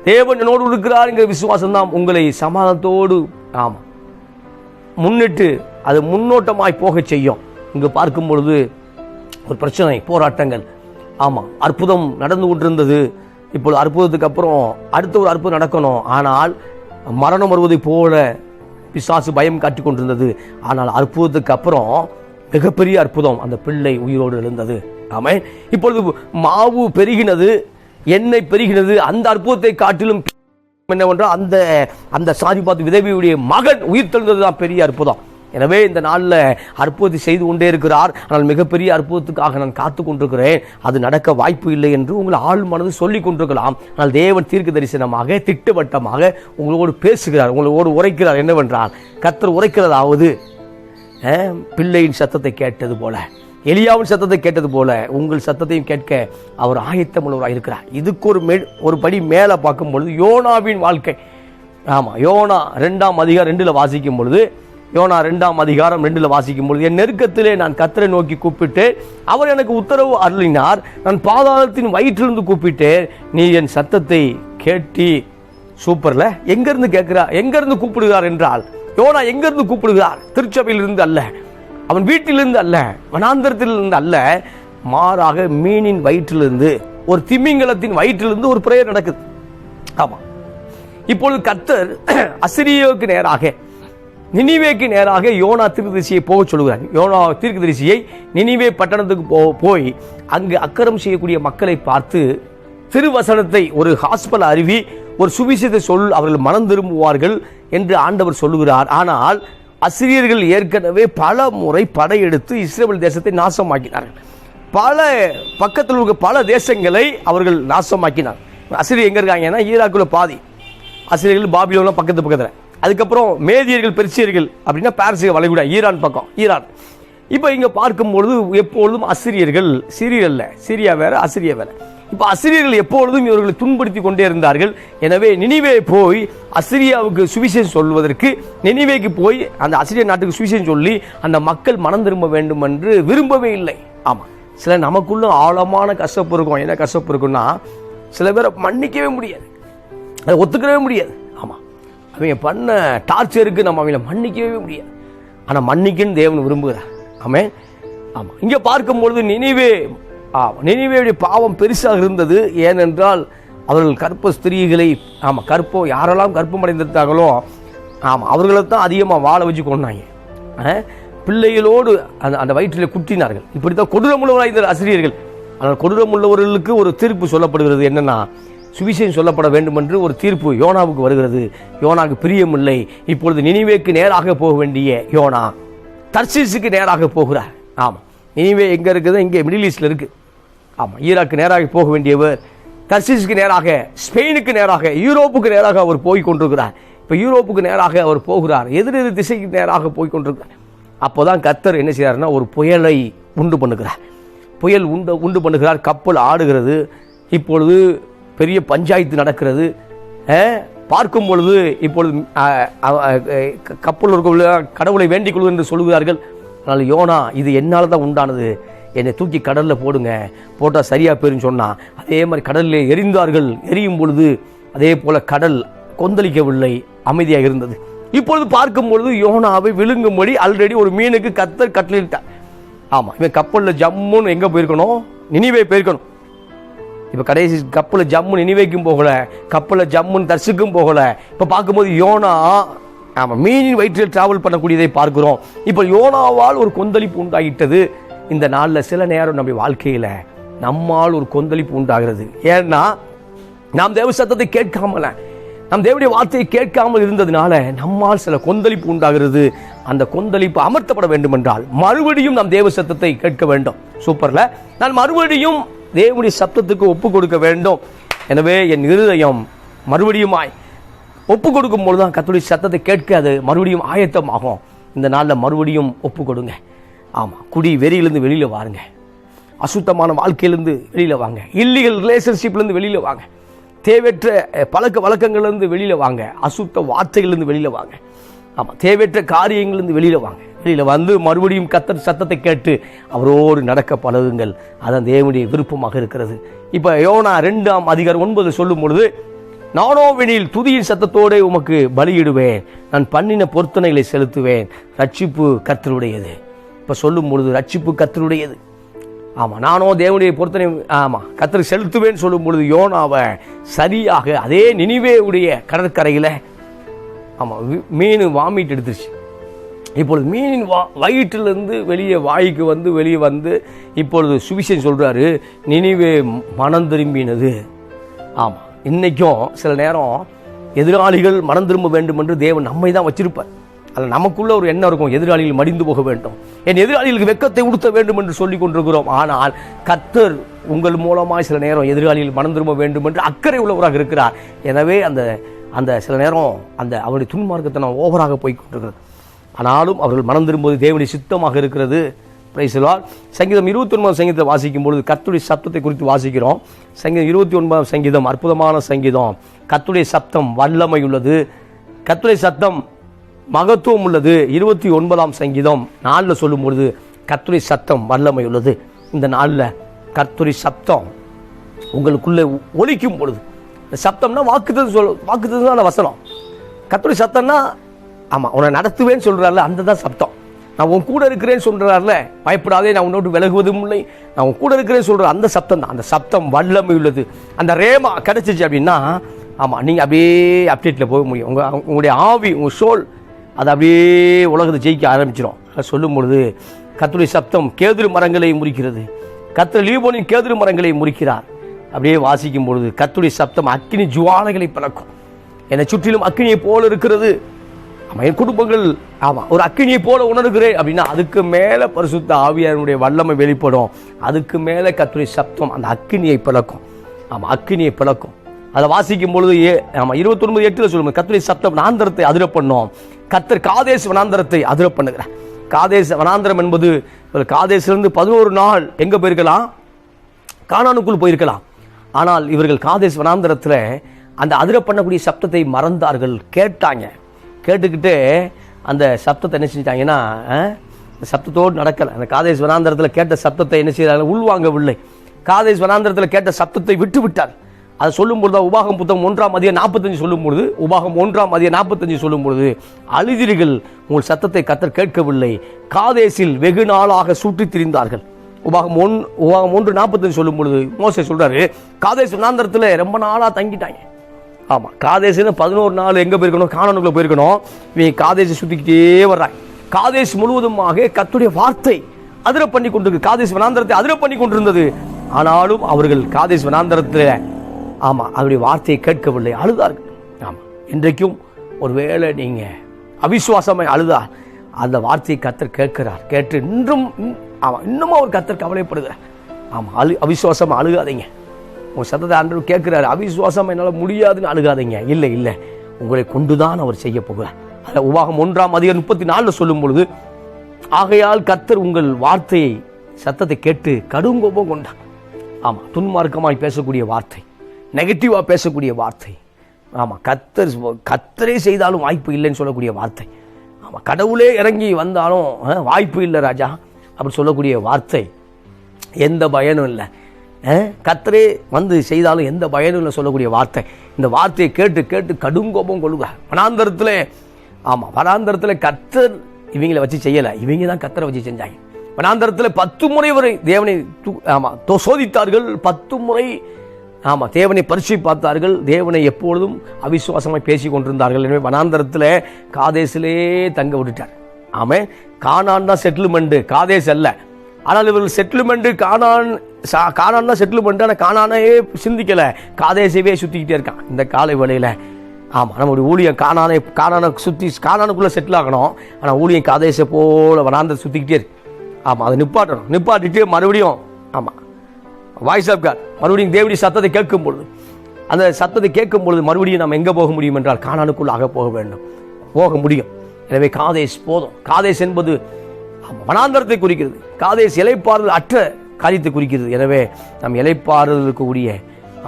தேவன் என்னோடு இருக்கிறாருங்கிற விசுவாசம்தான் உங்களை சமாதானத்தோடு முன்னிட்டு அது முன்னோட்டமாய் போக செய்யும். இங்கு பார்க்கும் பொழுது ஒரு பிரச்சனை, போராட்டங்கள், அற்புதம் நடந்து கொண்டிருந்தது. இப்பொழுது அற்புதத்துக்கு அப்புறம் அடுத்த ஒரு அற்புதம் நடக்கணும். ஆனால் மரணம் வருவதை போல பிசாசு பயம் காட்டிக் கொண்டிருந்தது. ஆனால் அற்புதத்துக்கு அப்புறம் மிகப்பெரிய அற்புதம், அந்த பிள்ளை உயிரோடு எழுந்தது. ஆமென். இப்பொழுது மாவு பெருகினது, எண்ணெய் பெருகினது. அந்த அற்புதத்தை காட்டிலும் என்னவென்றால் அந்த சாரிபாத் விதவியுடைய மகன் உயிர் தெழுந்ததுதான் பெரிய அற்புதம். எனவே இந்த நாளில் அற்புதத்தை செய்து கொண்டே இருக்கிறார். ஆனால் மிகப்பெரிய அற்புதத்துக்காக நான் காத்து கொண்டிருக்கிறேன், அது நடக்க வாய்ப்பு இல்லை என்று உங்கள் ஆள் மனது சொல்லிக் கொண்டிருக்கலாம். ஆனால் தேவன் தீர்க்க தரிசனமாக திட்டவட்டமாக உங்களோடு பேசுகிறார், உங்களோடு உரைக்கிறார். என்னவென்றால் கர்த்தர் உரைக்கிறதாவது பிள்ளையின் சத்தத்தை கேட்டது போல, எலியாவின் சத்தத்தை கேட்டது போல உங்கள் சத்தத்தையும் கேட்க அவர் ஆயத்தம் உள்ளவராக இருக்கிறார். இதுக்கு ஒரு படி மேலே பார்க்கும் பொழுது யோனாவின் வாழ்க்கை. யோனா 2ஆம் அதிகாரம் 2 வாசிக்கும் பொழுது, யோனா 2ஆம் அதிகாரம் 2 வாசிக்கும் பொழுது, என் நெருக்கத்திலே நான் கர்த்தரை நோக்கி கூப்பிட்டு அவர் எனக்கு உத்தரவு அருளினார். நான் பாதாளத்தின் வயிற்றிலிருந்து கூப்பிட்டேன், நீ என் சத்தத்தை கேட்டி. சூப்பர்ல, எங்கிருந்து கேட்கிறார், எங்கிருந்து கூப்பிடுகிறார் என்றால், யோனா எங்கிருந்து கூப்பிடுகிறார்? திருச்சபையிலிருந்து அல்ல, அவன் வீட்டிலிருந்து அல்ல, வனாந்தரத்திலிருந்து அல்ல, மாறாக மீனின் வயிற்றிலிருந்து, ஒரு திமிங்கலத்தின் வயிற்றிலிருந்து ஒரு பிரேயர் நடக்குது. இப்பொழுது கர்த்தர் அசிரியாவுக்கு நேராக, நினிவேக்கு நேராக யோனா தீர்க்கதரிசியை போக சொல்கிறார். யோனா தீர்க்கதரிசியை நினிவே பட்டணத்துக்கு போய் அங்கு அக்கிரமம் செய்யக்கூடிய மக்களை பார்த்து திருவசனத்தை, ஒரு ஹாஸ்பல் அருவி, ஒரு சுவிசேஷத்தை அவர்கள் மனம் திரும்புவார்கள் என்று ஆண்டவர் சொல்லுகிறார். ஆனால் அசிரியர்கள் ஏற்கனவே பல முறை படையெடுத்து இஸ்ரேல் தேசத்தை நாசமாக்கினார்கள். பக்கத்தில் இருக்க பல தேசங்களை அவர்கள் நாசமாக்கினார். அசிரியர் எங்க இருக்காங்கன்னா ஈராக்குல பாதி, அசிரியர்கள் பாபிலோன்லாம் பக்கத்தில். அதுக்கப்புறம் மேதியர்கள், பெர்சியர்கள் அப்படின்னா பாரசீக வளைகுடா, ஈரான் பக்கம், ஈரான். இப்போ இங்கே பார்க்கும்பொழுது எப்பொழுதும் அசிரியர்கள், சிரியா வேற, அசிரியா வேற. இப்போ அசிரியர்கள் எப்பொழுதும் இவர்களை துன்படுத்தி கொண்டே இருந்தார்கள். எனவே நினிவே போய் அசிரியாவுக்கு சுவிசேஷம் சொல்வதற்கு, நினிவேக்கு போய் அந்த அசிரிய நாட்டுக்கு சுவிசேஷம் சொல்லி அந்த மக்கள் மனம் திரும்ப வேண்டும் என்று விரும்பவே இல்லை. ஆமாம், சில நமக்குள்ள ஆழமான கசப்பு இருக்கும். என்ன கசப்பு இருக்குன்னா, சில பேரை மன்னிக்கவே முடியாது, அதை ஒத்துக்கவே முடியாது. ஆமாம், அவங்க பண்ண டார்ச்சருக்கு நம்ம அவங்கள மன்னிக்கவே முடியாது. ஆனால் மன்னிக்கன்னு தேவன் விரும்புகிறார். ஆமென். ஆமாம், இங்கே பார்க்கும்பொழுது நினிவேவுடைய பாவம் பெருசாக இருந்தது. ஏனென்றால் அவர்கள் கற்ப ஸ்திரீகளை, யாரெல்லாம் கற்பம் அடைந்திருந்தாங்களோ அவர்களைத்தான் அதிகமாக வாழ வச்சு கொண்டாங்க. பிள்ளைகளோடு அந்த வயிற்றில் குட்டினார்கள். இப்படித்தான் கொடூரமுள்ளவராக இருந்த அசிரியர்கள். ஆனால் கொடூரமுள்ளவர்களுக்கு ஒரு தீர்ப்பு சொல்லப்படுகிறது. என்னன்னா, சுவிசேஷம் சொல்லப்பட வேண்டும் என்று ஒரு தீர்ப்பு யோனாவுக்கு வருகிறது. யோனாவுக்கு பிரியமில்லை. இப்பொழுது நினிவேக்கு நேராக போக வேண்டிய யோனா தர்சீசுக்கு நேராக போகிறார். ஆமாம், நினிவே எங்க இருக்குது? இங்கே மிடில் ஈஸ்ட்ல இருக்கு. ஆமாம், ஈராக்கு நேராக போக வேண்டியவர் தர்சீசுக்கு நேராக, ஸ்பெயினுக்கு நேராக, யூரோப்புக்கு நேராக அவர் போய் கொண்டிருக்கிறார். இப்போ யூரோப்புக்கு நேராக அவர் போகிறார், எதிரெதிர் திசைக்கு நேராக போய் கொண்டிருக்கிறார். அப்போதான் கர்த்தர் என்ன செய்யறாருன்னா, ஒரு புயலை உண்டு பண்ணுகிறார். புயல் உண்டு பண்ணுகிறார். கப்பல் ஆடுகிறது. இப்பொழுது பெரிய பஞ்சாயத்து நடக்கிறது. பார்க்கும் பொழுது இப்பொழுது கப்பல் கடவுளை வேண்டிக் கொள்வது என்று சொல்லுகிறார்கள். ஆனால் யோனா, இது என்னால் தான் உண்டானது, என்னை தூக்கி கடலில் போடுங்க, போட்டால் சரியா போயிருன்னு சொன்னால், அதே மாதிரி கடலில் எரிந்தார்கள். எரியும் பொழுது அதே போல கடல் கொந்தளிக்கவில்லை, அமைதியாக இருந்தது. இப்பொழுது பார்க்கும் பொழுது யோனாவை விழுங்கும்படி ஆல்ரெடி ஒரு மீனுக்கு கர்த்தர் கட்டளையிட்டார். ஆமாம், இவன் கப்பலில் ஜம்முன்னு எங்கே போயிருக்கணும்? நினிவே போயிருக்கணும். இப்போ கடைசி கப்பலில் ஜம்முன்னு நினைவைக்கும் போகலை, கப்பலில் ஜம்முன்னு தர்சுக்கும் போகலை. இப்போ பார்க்கும்போது யோனா மீனின் வயிற்றில் டிராவல் பண்ணக்கூடியதை பார்க்கிறோம். இப்போ யோனாவால் ஒரு கொந்தளிப்பு உண்டாகிட்டது. இந்த நாளில் சில நேரம் நம்ம வாழ்க்கையில் நம்மால் ஒரு கொந்தளிப்பு உண்டாகிறது. ஏன்னா நாம் தேவ சத்தத்தை கேட்காமல, நம் தேவனுடைய வார்த்தையை கேட்காமல் இருந்ததுனால நம்மால் சில கொந்தளிப்பு உண்டாகிறது. அந்த கொந்தளிப்பு அமர்த்தப்பட வேண்டும் என்றால் மறுபடியும் நாம் தேவ சத்தத்தை கேட்க வேண்டும். சூப்பர்ல, நான் மறுபடியும் தேவனுடைய சத்தத்துக்கு ஒப்பு கொடுக்க வேண்டும். எனவே என் இருதயம் மறுபடியுமாய் ஒப்பு கொடுக்கும் பொழுது தான் கர்த்தருடைய சத்தத்தை கேட்க அது மறுபடியும் ஆயத்தமாகும். இந்த நாளில் மறுபடியும் ஒப்பு கொடுங்க. ஆமாம், குடி வெறியிலிருந்து வெளியில் வாருங்க, அசுத்தமான வாழ்க்கையிலிருந்து வெளியில் வாங்க, இல்லீகல் ரிலேஷன்ஷிப்லேருந்து வெளியில் வாங்க, தேவையற்ற பழக்க வழக்கங்கள்லேருந்து வெளியில் வாங்க, அசுத்த வார்த்தைகள்லேருந்து வெளியில் வாங்க. ஆமாம், தேவையற்ற காரியங்கள்லேருந்து வெளியில் வாங்க. வெளியில் வந்து மறுபடியும் கர்த்தர் சத்தத்தை கேட்டு அவரோடு நடக்க பழகுங்கள். அதான் தேவனுடைய விருப்பமாக இருக்கிறது. இப்போ யோனா 2:9 சொல்லும் பொழுது, நானோவெனில் துதியின் சத்தத்தோடு உமக்கு பலியிடுவேன், நான் பண்ணின பொருத்தனைகளை செலுத்துவேன், ரட்சிப்பு கர்த்தருடையது. இப்போ சொல்லும் பொழுது ரட்சிப்பு கர்த்தருடையது. ஆமாம், நானோ தேவனுடைய பொருத்தனை கர்த்தருக்கு செலுத்துவேன்னு சொல்லும் பொழுது யோனாவை சரியாக அதே நினிவேவுடைய கடற்கரையில் மீன் வாமிட் எடுத்துருச்சு. இப்பொழுது மீனின் வயிற்றிலிருந்து வெளியே வந்து இப்பொழுது சுவிசேஷம் சொல்றாரு, நினிவே மனம் திரும்பினது. ஆமாம், இன்னைக்கும் சில நேரம் எதிராளிகள் மனம் திரும்ப வேண்டும் என்று தேவன் நம்மை தான் வச்சிருப்பார். அதில் நமக்குள்ள ஒரு எண்ணம் இருக்கும், எதிராளிகள் மடிந்து போக வேண்டும், என் எதிராளிகளுக்கு வெட்கத்தை உடுத்த வேண்டும் என்று சொல்லிக் கொண்டிருக்கிறோம். ஆனால் கர்த்தர் உங்கள் மூலமாக சில நேரம் எதிராளிகள் மனம் திரும்ப வேண்டும் என்று அக்கறை உள்ளவராக இருக்கிறார். எனவே அந்த சில நேரம் அவருடைய துன்மார்க்கத்தை நாம் ஓவராக போய் கொண்டிருக்கிறது. ஆனாலும் அவர்கள் மனம் திரும்புவது தேவனுடைய சித்தமாக இருக்கிறது. Praise the Lord. சங்கீதம் 29 சங்கீதத்தை வாசிக்கும் பொழுது கர்த்தருடைய சத்தத்தை குறித்து வாசிக்கிறோம். சங்கீதம் 29 சங்கீதம் அற்புதமான சங்கீதம். கர்த்தருடைய சத்தம் வல்லமை உள்ளது, கர்த்தருடைய சத்தம் மகத்துவம் உள்ளது. 29 சங்கீதம் 4 சொல்லும் பொழுது கர்த்தருடைய சத்தம் வல்லமை உள்ளது. இந்த நாளில் கர்த்தருடைய சத்தம் உங்களுக்குள்ளே ஒலிக்கும் பொழுது, இந்த சத்தம்னா வாக்குத்தத்தமான வசனம். கர்த்தருடைய சத்தம்னா உன்னை நடத்துவேன்னு சொல்றாருல, அந்த தான் சத்தம். நான் உன் கூட இருக்கிறேன்னு சொல்றாருல, பயப்படாதே, நான் உன்னோட்டு விலகுவதும் இல்லை, நான் உன் கூட இருக்கிறேன்னு சொல்ற அந்த சத்தம் தான். அந்த சத்தம் வல்லமை உள்ளது. அந்த ரேமா கிடைச்சிச்சு அப்படின்னா நீங்கள் அப்படியே அப்டேட்டில் போக முடியும். உங்களுடைய ஆவி, உங்கள் சோல் அது அப்படியே உலகத்தை ஜெயிக்க ஆரம்பிச்சிடும். அதை சொல்லும் பொழுது கர்த்தருடைய சத்தம் கேதுரு மரங்களை முறிக்கிறது. கர்த்தர் லீபோனின் கேதுரு மரங்களை முறிக்கிறார். அப்படியே வாசிக்கும் பொழுது கர்த்தருடைய சத்தம் அக்கினி ஜுவாலைகளை பறக்கும். என்னை சுற்றிலும் அக்கினியை போல இருக்கிறது. என் குடும்பங்கள் ஒரு அக்கினியை போல உணர்கிறேன் அப்படின்னா அதுக்கு மேலே பரிசுத்த ஆவியாருடைய வல்லமை வெளிப்படும். அதுக்கு மேலே கர்த்தருடைய சத்தம் அந்த அக்கினியை பிளக்கும். அக்கினியை பிளக்கும். அதை வாசிக்கும் பொழுது 29:8 சொல்லுங்க, கர்த்தருடைய சத்தம் வனாந்தரத்தை அதிர பண்ணோம். கர்த்தர் காதேஸ் வனாந்தரத்தை அதிர பண்ணுகிறார். காதேஸ் வனாந்தரம் என்பது காதேசிலிருந்து 11 நாள் எங்கே போயிருக்கலாம், கானானுக்குள் போயிருக்கலாம். ஆனால் இவர்கள் காதேஸ் வனாந்தரத்தில் அந்த அதிர பண்ணக்கூடிய சப்தத்தை மறந்தார்கள். கேட்டுக்கிட்டு அந்த சப்தத்தை என்ன செஞ்சிட்டாங்கன்னா, சப்தத்தோடு நடக்கலை. அந்த காதேஸ் வனாந்தரத்தில் கேட்ட சப்தத்தை என்ன செய்தாங்க, உள்வாங்கவில்லை. காதேஸ் வனாந்தரத்தில் கேட்ட சப்தத்தை விட்டு விட்டார். அதை சொல்லும் பொழுது உபாகம் புத்தகம் 1:45 சொல்லும் பொழுது, உபாகம் 1:45 சொல்லும் பொழுது, அழுதிரிகள் உங்கள் சத்தத்தை கர்த்தர் கேட்கவில்லை, காதேசில் வெகு நாளாக சுற்றி திரிந்தார்கள். உபாகம் 1:45 சொல்லும் பொழுது மோசே சொல்றாரு, காதேஸ் வனாந்தரத்தில் ரொம்ப நாளாக தங்கிட்டாங்க. காதேசில் 11 நாள் எங்கே போயிருக்கணும், கானானுக்குள்ள போயிருக்கணும். இவங்க காதேசை சுற்றிக்கிட்டே வர்றாங்க. காதேஸ் முழுவதுமாக கர்த்தருடைய வார்த்தை அதிர பண்ணி கொண்டிருக்கு. காதேஸ் வனாந்தரத்தை அதிர பண்ணி கொண்டிருந்தது. ஆனாலும் அவர்கள் காதேஸ் வனாந்தரத்தில் அவருடைய வார்த்தையை கேட்கவில்லை, அழுதார்கள். இன்றைக்கும் ஒருவேளை நீங்க அவிசுவாசமாய் அழுதால் அந்த வார்த்தையை கர்த்தர் கேட்கிறார். கேட்டு இன்னும் அவர் கர்த்தர் கவலைப்படுகிறார். அவிசுவாசமா அழுகாதீங்க. உங்க சத்தத்தை ஆண்டவர் கேட்கிறாரு. அவிசுவாசமா என்னால் முடியாதுன்னு அழுகாதீங்க. இல்லை, உங்களை கொண்டுதான் அவர் செய்ய போகிறார். அதை உபாகம் 1:34 சொல்லும் பொழுது, ஆகையால் கர்த்தர் உங்கள் வார்த்தையை சத்தத்தை கேட்டு கடும் கோபம் கொண்டார். துன்மார்க்கமாய் பேசக்கூடிய வார்த்தை, நெகட்டிவாக பேசக்கூடிய வார்த்தை, கர்த்தரே செய்தாலும் வாய்ப்பு இல்லைன்னு சொல்லக்கூடிய வார்த்தை, கடவுளே இறங்கி வந்தாலும் வாய்ப்பு இல்லை ராஜா அப்படி சொல்லக்கூடிய வார்த்தை, எந்த பயனும் இல்லை, கர்த்தரே வந்து செய்தாலும் எந்த பயனும் இல்லை சொல்லக்கூடிய வார்த்தை. இந்த வார்த்தையை கேட்டு கேட்டு கடுங்கோபம் கொள்ளுக. வனாந்தரத்தில் கர்த்தர் இவங்களை வச்சு செய்யலை, இவங்க தான் கர்த்தரை வச்சு செஞ்சாங்க. வனாந்தரத்தில் 10 முறை வரை தேவனை சோதித்தார்கள். 10 முறை ஆமாம், தேவனை பரிசை பார்த்தார்கள். தேவனை எப்பொழுதும் அவிசுவாசமாய் பேசி கொண்டிருந்தார்கள். எனவே வனாந்தரத்தில் காதேசிலே தங்க விட்டுட்டார். ஆமாம், கானான் தான் செட்டில்மெண்ட், காதேஸ் அல்ல. ஆனால் இவர்கள் செட்டில்மெண்ட் கானான் தான் செட்டில்மெண்ட். ஆனால் கானானையே சிந்திக்கலை, காதேசவே சுற்றிக்கிட்டே இருக்கான் இந்த காலை வேளையில். ஆமாம், நம்முடைய ஊழியம் கானானை சுற்றி கானானுக்குள்ளே செட்டில் ஆகணும். ஆனால் ஊழியம் காதேசை போல வனாந்தரம் சுற்றிக்கிட்டே இருக்கு. ஆமாம், அதை நிப்பாட்டிட்டு மறுபடியும் ஆமாம் வாய்ஸ் ஆஃப் காட், மறுபடியும் தேவனுடைய சத்தத்தை கேட்கும் பொழுது, அந்த சத்தத்தை கேட்கும் பொழுது மறுபடியும் நம்ம எங்கே போக முடியும் என்றால் கானானுக்குள்ளாக போக முடியும். எனவே காதேஸ் போதும். காதேஸ் என்பது வனாந்தரத்தை குறிக்கிறது. காதேஸ் இலைப்பாறுதல் அற்ற காரியத்தை குறிக்கிறது. எனவே நம் இலைப்பாறுதலுக்கு உரிய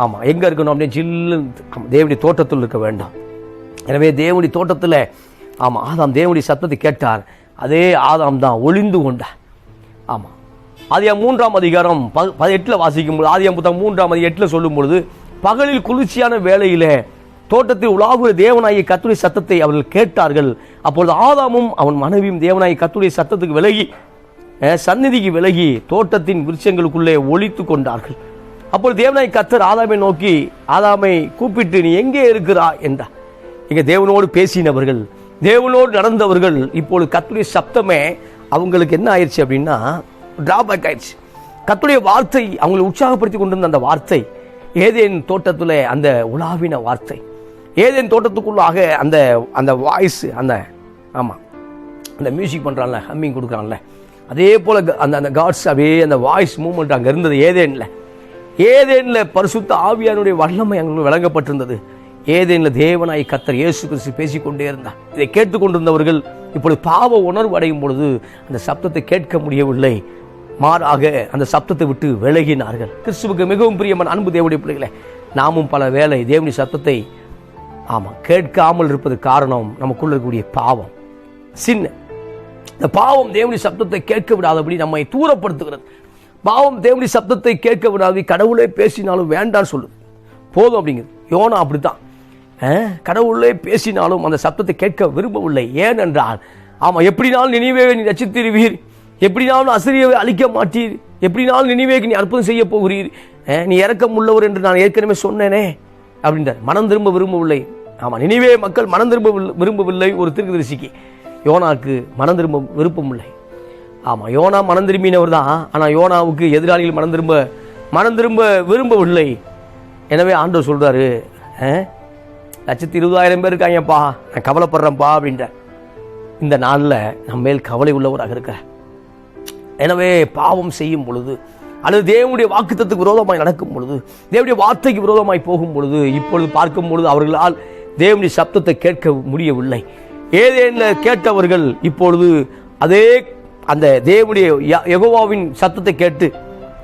ஆமாம் எங்கே இருக்கணும் அப்படியே ஜில்லு தேவனுடைய தோட்டத்தில் இருக்க வேண்டாம். எனவே தேவனுடைய தோட்டத்தில் ஆமாம் ஆதாம் தேவனுடைய சத்தத்தை கேட்டார். அதே ஆதாம் தான் ஒளிந்து கொண்டார். ஆமாம், ஆதியாம் 3ஆம் அதிகாரம் 18 வாசிக்கும்போது, ஆதியாம் 3ஆம் அதிகாரம் 8 சொல்லும் பொழுது, பகலில் குளிர்ச்சியான வேளையில தோட்டத்தில் உலாவுகிற தேவனாகிய கர்த்தருடைய சத்தத்தை அவர்கள் கேட்டார்கள். அப்பொழுது ஆதாமும் அவன் மனைவியும் தேவனாகிய கர்த்தருடைய சத்தத்துக்கு விலகி சந்நிதிக்கு விலகி தோட்டத்தின் விருட்சங்களுக்குள்ளே ஒளித்து கொண்டார்கள். அப்பொழுது தேவனாகிய கர்த்தர் ஆதாமை நோக்கி, ஆதாமை கூப்பிட்டு, நீ எங்கே இருக்கிறாய் என்றார். இங்கே தேவனோடு பேசினவர்கள், தேவனோடு நடந்தவர்கள், இப்பொழுது கர்த்தருடைய சத்தமே அவங்களுக்கு என்ன ஆயிடுச்சு அப்படின்னா டிராபேக் ஆயிடுச்சு. கர்த்தருடைய வார்த்தை அவங்களை உற்சாகப்படுத்தி கொண்டிருந்த அந்த வார்த்தை, ஏதேன் தோட்டத்தில் அந்த உலாவின வார்த்தை, ஏதேன் தோட்டத்துக்குள்ளாக அந்த அந்த வாய்ஸ், அந்த ஆமாம் அந்த மியூசிக் பண்ணுறான்ல, ஹம்மிங் கொடுக்குறான்ல, அதே போல் அந்த அந்த காட்ஸ் அப்படியே அந்த வாய்ஸ் மூமெண்ட் அங்கே இருந்தது. ஏதேனில் பரிசுத்த ஆவியானுடைய வல்லமை அங்கே விளங்கப்பட்டிருந்தது. ஏதேனில் தேவனாய் கர்த்தர் இயேசு கிறிஸ்து பேசிக்கொண்டே இருந்தார். இதை கேட்டுக்கொண்டிருந்தவர்கள் இப்பொழுது பாவ உணர்வு அடையும் பொழுது அந்த சப்தத்தை கேட்க முடியவில்லை. மாறாக அந்த சப்தத்தை விட்டு விலகினார்கள். கிறிஸ்துவுக்கு மிகவும் பிரியமான அன்பு தேவனுடைய பிள்ளைகளே, நாமும் பல வேளை தேவனுடைய சத்தத்தை கேட்காமல் இருப்பது காரணம் நமக்குள்ள இருக்கக்கூடிய பாவம், சின்ன. இந்த பாவம் தேவனுடைய சப்தத்தை கேட்க விடாதபடி நம்மை தூரப்படுத்துகிறது. பாவம் தேவனுடைய சப்தத்தை கேட்க விடாதபடி கடவுளே பேசினாலும் வேண்டான்னு சொல்லுது, போதும் அப்படிங்கிறது. யோனா அப்படித்தான், கடவுளே பேசினாலும் அந்த சப்தத்தை கேட்க விரும்பவில்லை. ஏனென்றால் எப்படினாலும் நினிவேவை நீ ரட்சித்திருவீர், எப்படினாலும் அசிரியாவை அழிக்க மாட்டீர், எப்படினாலும் நினிவேக்கு நீ அற்புதம் செய்ய போகிறீர், நீ இரக்கம் உள்ளவர் என்று நான் ஏற்கனவே சொன்னேனே அப்படின்றார். மனம் திரும்ப விரும்பவில்லை. நினிவே மக்கள் மனம் திரும்ப விரும்பவில்லை. ஒரு தீர்க்கதரிசிக்கு யோனாக்கு மனம் திரும்ப விருப்பம் இல்லை. யோனா மனம் திரும்பினவர் தான். ஆனால் யோனாவுக்கு எதிராளிகள் மனம் திரும்ப விரும்பவில்லை. எனவே ஆண்டவர் சொல்றாரு, 120,000 பேர் இருக்காங்கப்பா, நான் கவலைப்படுறேன்ப்பா அப்படின்ற. இந்த நாளில் நம்ம மேல் கவலை உள்ளவராக இருக்கிறார். எனவே பாவம் செய்யும் பொழுது அல்லது தேவனுடைய வாக்குத்தத்துக்கு விரோதமாய் நடக்கும் பொழுது, தேவனுடைய வார்த்தைக்கு விரோதமாய் போகும் பொழுது, இப்பொழுது பார்க்கும் பொழுது அவர்களால் தேவனுடைய சப்தத்தை கேட்க முடியவில்லை. ஏதேனில் கேட்டவர்கள் இப்பொழுது அதே அந்த தேவனுடைய யெகோவாவின் சத்தத்தை கேட்டு,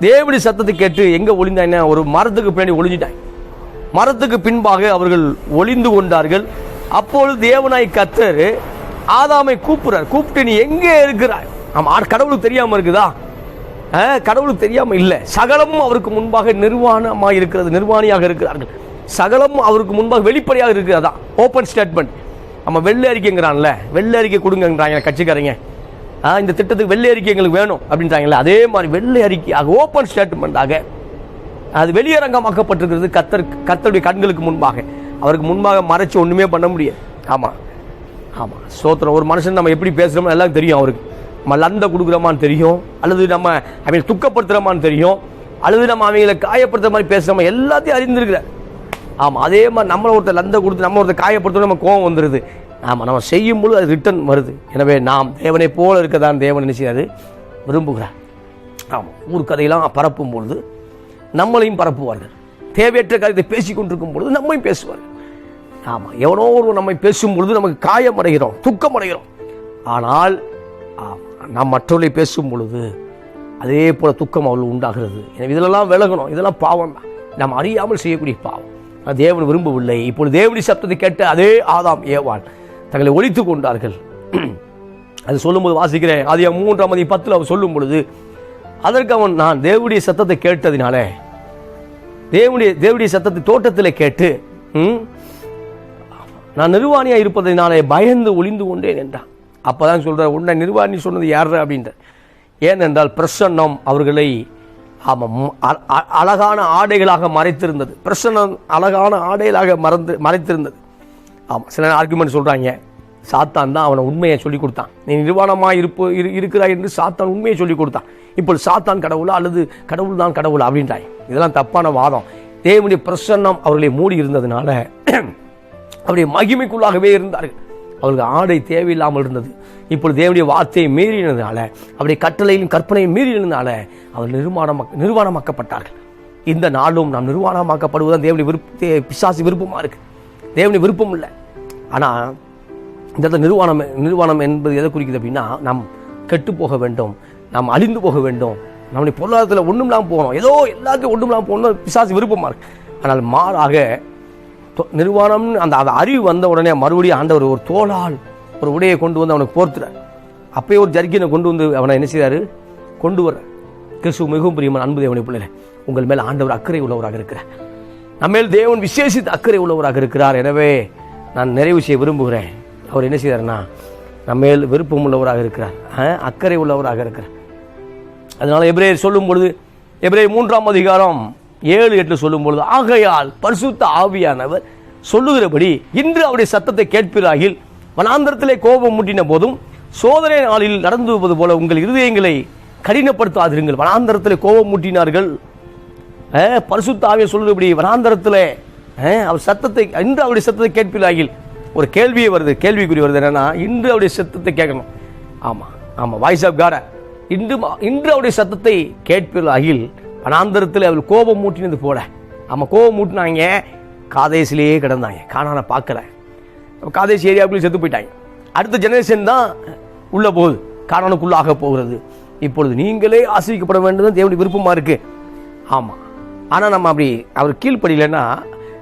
தேவனுடைய சத்தத்தை கேட்டு எங்க ஒளிந்தாங்க? ஒரு மரத்துக்கு பின்னாடி ஒளிஞ்சிட்டாங்க. மரத்துக்கு பின்பாக அவர்கள் ஒளிந்து கொண்டார்கள். அப்பொழுது தேவனாய் கர்த்தர் ஆதாமை கூப்பிட்டு நீ எங்கே இருக்கிறாய்? கடவுளுக்கு தெரியாம இருக்குதா? கடவுளுக்கு தெரியாம இல்ல. சகலமும் அவருக்கு முன்பாக நிர்வாணியாக இருக்கிறார்கள். சகலமும் அவருக்கு முன்பாக வெளிப்படையாக இருக்கிறதா? Open statement. வெள்ளை அறிக்கைங்கிறான்ல, வெள்ளை அறிக்கை கொடுங்கன்றாங்க கட்சிக்காரங்க. இந்த திட்டத்துக்கு வெள்ளை அறிக்கை எங்களுக்கு வேணும் அப்படின்றாங்களே, அதே மாதிரி வெள்ளை அறிக்கையாக ஓப்பன் ஸ்டேட்மெண்டாக அது வெளியரங்கமாக்கப்பட்டிருக்கிறது. கர்த்தருடைய கண்களுக்கு முன்பாக, அவருக்கு முன்பாக மறைச்சு ஒண்ணுமே பண்ண முடியாது. சோத்திரம். ஒரு மனுஷன் நம்ம எப்படி பேசுறோமோ எல்லாம் தெரியும். அவருக்கு நம்ம லந்த கொடுக்குறோமான்னு தெரியும், அல்லது நம்ம அவங்களை துக்கப்படுத்துறோமான்னு தெரியும், அல்லது நம்ம அவங்களை காயப்படுத்துற மாதிரி பேசுறோமா, எல்லாத்தையும் அறிந்திருக்கிறார். அதே மாதிரி நம்மளை ஒருத்தர் லந்த கொடுத்து நம்ம ஒருத்தர் காயப்படுத்த நம்ம கோபம் வந்துடுது. நம்ம செய்யும் பொழுது அது ரிட்டர்ன் வருது. எனவே நாம் தேவனை போல இருக்கதான் தேவன் நினைச்சாரு விரும்புகிறார். ஊர் கதையெல்லாம் பரப்பும் பொழுது நம்மளையும் பரப்புவார்கள். தேவையற்ற காரியத்தை பேசிக் கொண்டிருக்கும் பொழுது நம்மையும் பேசுவார்கள். எவனோ ஒருவர் நம்மை பேசும் பொழுது நமக்கு காயம் அடைகிறோம், துக்கம் அடைகிறோம். ஆனால் நாம் மற்றவர்களை பேசும் பொழுது அதே போல துக்கம் அவர்கள் உண்டாகிறது. எனவே இதெல்லாம் விலகணும். இதெல்லாம் பாவம் தான், நாம் அறியாமல் செய்யக்கூடிய பாவம். தேவன் விரும்பவில்லை. இப்பொழுது தேவனுடைய சத்தத்தை கேட்ட அதே ஆதாம் ஏவாள் தங்களை ஒழித்துக் கொண்டார்கள். அது சொல்லும்போது வாசிக்கிறேன், ஆதியாகமம் 3ஆம் அதிகாரம் 10 அவர் சொல்லும் பொழுது, அதற்கு அவன், நான் தேவனுடைய சத்தத்தை கேட்டதினால, தேவனுடைய சத்தத்தை தோட்டத்தில் கேட்டு நான் நிர்வாணியா இருப்பதனாலே பயந்து ஒளிந்து கொண்டேன் என்றான். அப்பதான் சொல்ற, உன்னை நிர்வாணி சொன்னது யார் அப்படின்ற. ஏனென்றால் பிரசன்னம் அவர்களை ஆமாம், அழகான ஆடைகளாக மறைத்திருந்தது. பிரசன்னம் அழகான ஆடைகளாக மறைத்திருந்தது. ஆமாம், சில ஆர்குமெண்ட் சொல்கிறாங்க, சாத்தான் தான் அவனை உண்மையை சொல்லிக் கொடுத்தான். நீ நிர்வாணமாக இருக்கிறாய் என்று சாத்தான் உண்மையை சொல்லிக் கொடுத்தான். இப்போ சாத்தான் கடவுளா அல்லது கடவுள் தான் கடவுளா அப்படின்றாய். இதெல்லாம் தப்பான வாதம். தேவனுடைய பிரசன்னம் அவர்களை மூடி இருந்ததுனால அவருடைய மகிமைக்குள்ளாகவே இருந்தார்கள். அவருக்கு ஆடை தேவையில்லாமல் இருந்தது. இப்பொழுது தேவனுடைய வார்த்தையை மீறினதுனால, அவருடைய கட்டளையும் கற்பனையை மீறினதுனால அவர் நிர்வாணமாக்கப்பட்டார்கள். இந்த நாளும் நாம் நிர்வாணமாக்கப்படுவதுதான் தேவனுடைய பிசாசு விருப்பமாக இருக்கு. தேவனுடைய விருப்பம் இல்லை. ஆனால் இந்த நிர்வாணம் என்பது எதை குறிக்குது அப்படின்னா, நாம் கெட்டு போக வேண்டும், நாம் அழிந்து போக வேண்டும், நம்முடைய பொருளாதாரத்தில் ஒன்றும் இல்லாமல் போகணும், ஏதோ எல்லாத்தையும் ஒன்றும் இல்லாமல் போகணும் பிசாசு விருப்பமாக இருக்கு. ஆனால் மாறாக நிர்வாணம் அந்த அறிவு வந்த உடனே மறுபடியும் ஆண்டவர் ஒரு தோளால் ஒரு உடையை கொண்டு வந்து அவனுக்கு போர்த்துறார். அப்பயே ஒரு ஜர்க்கினை கொண்டு வந்து அவனை என்ன செய்றாரு, கொண்டு வர்ற. கிறிஸ்துவ மிகவும் பிரியமான அன்பு தேவனுடைய பிள்ளைகளே, உங்கள் மேல் ஆண்டவர் அக்கறை உள்ளவராக இருக்கிறார். நம்மேல் தேவன் விசேஷித்த அக்கறை உள்ளவராக இருக்கிறார். எனவே நான் நிறைவு செய்ய விரும்புகிறேன். அவர் என்ன செய்தார்னா, நம்மேல் விருப்பம் உள்ளவராக இருக்கிறார், அக்கறை உள்ளவராக இருக்கிறார். அதனால எபிரேயர் சொல்லும் பொழுது, எபிரேயர் 3ஆம் அதிகாரம் 7-8 சொல்லும் பொழுது, ஆகையால் பரிசுத்த ஆவியானவர் சொல்லுகிறபடி இன்று அவருடைய சத்தத்தை கேட்பீராகில், வனாந்தரத்திலே கோபம் மூட்டின போதும் சோதனை நாளில் நடந்து போல உங்கள் இருதயங்களை கடினப்படுத்தாதிருங்கள். வனாந்தரத்திலே கோபம் மூட்டினார்கள். பரிசுத்த ஆவியை சொல்லுகிறபடி வனாந்தரத்திலே அவர் சத்தத்தை, இன்று அவருடைய சத்தத்தை கேட்பீராகில். ஒரு கேள்வியே வருது, கேள்விக்குறி வருது. என்னன்னா, இன்று அவருடைய சத்தத்தை கேட்கணும். ஆமாம் ஆமாம், வாய்ஸ் ஆஃப் காட். இன்று அவருடைய சத்தத்தை கேட்பீராகில், வனாந்தரத்தில் அவர் கோபம் மூட்டினது போல. ஆமாம், கோபம் மூட்டினாங்க, காதேசிலேயே கிடந்தாங்க, காணான பார்க்கல. காதேசி ஏரியாவுக்குள்ளே செத்து போயிட்டாங்க. அடுத்த ஜெனரேஷன் தான் உள்ள போகுது, காணானுக்குள்ளாக போகிறது. இப்பொழுது நீங்களே ஆசிரிக்கப்பட வேண்டும் தேவனுடைய விருப்பமாக இருக்கு. ஆமாம், ஆனால் நம்ம அப்படி அவர் கீழ்ப்படியில்லைன்னா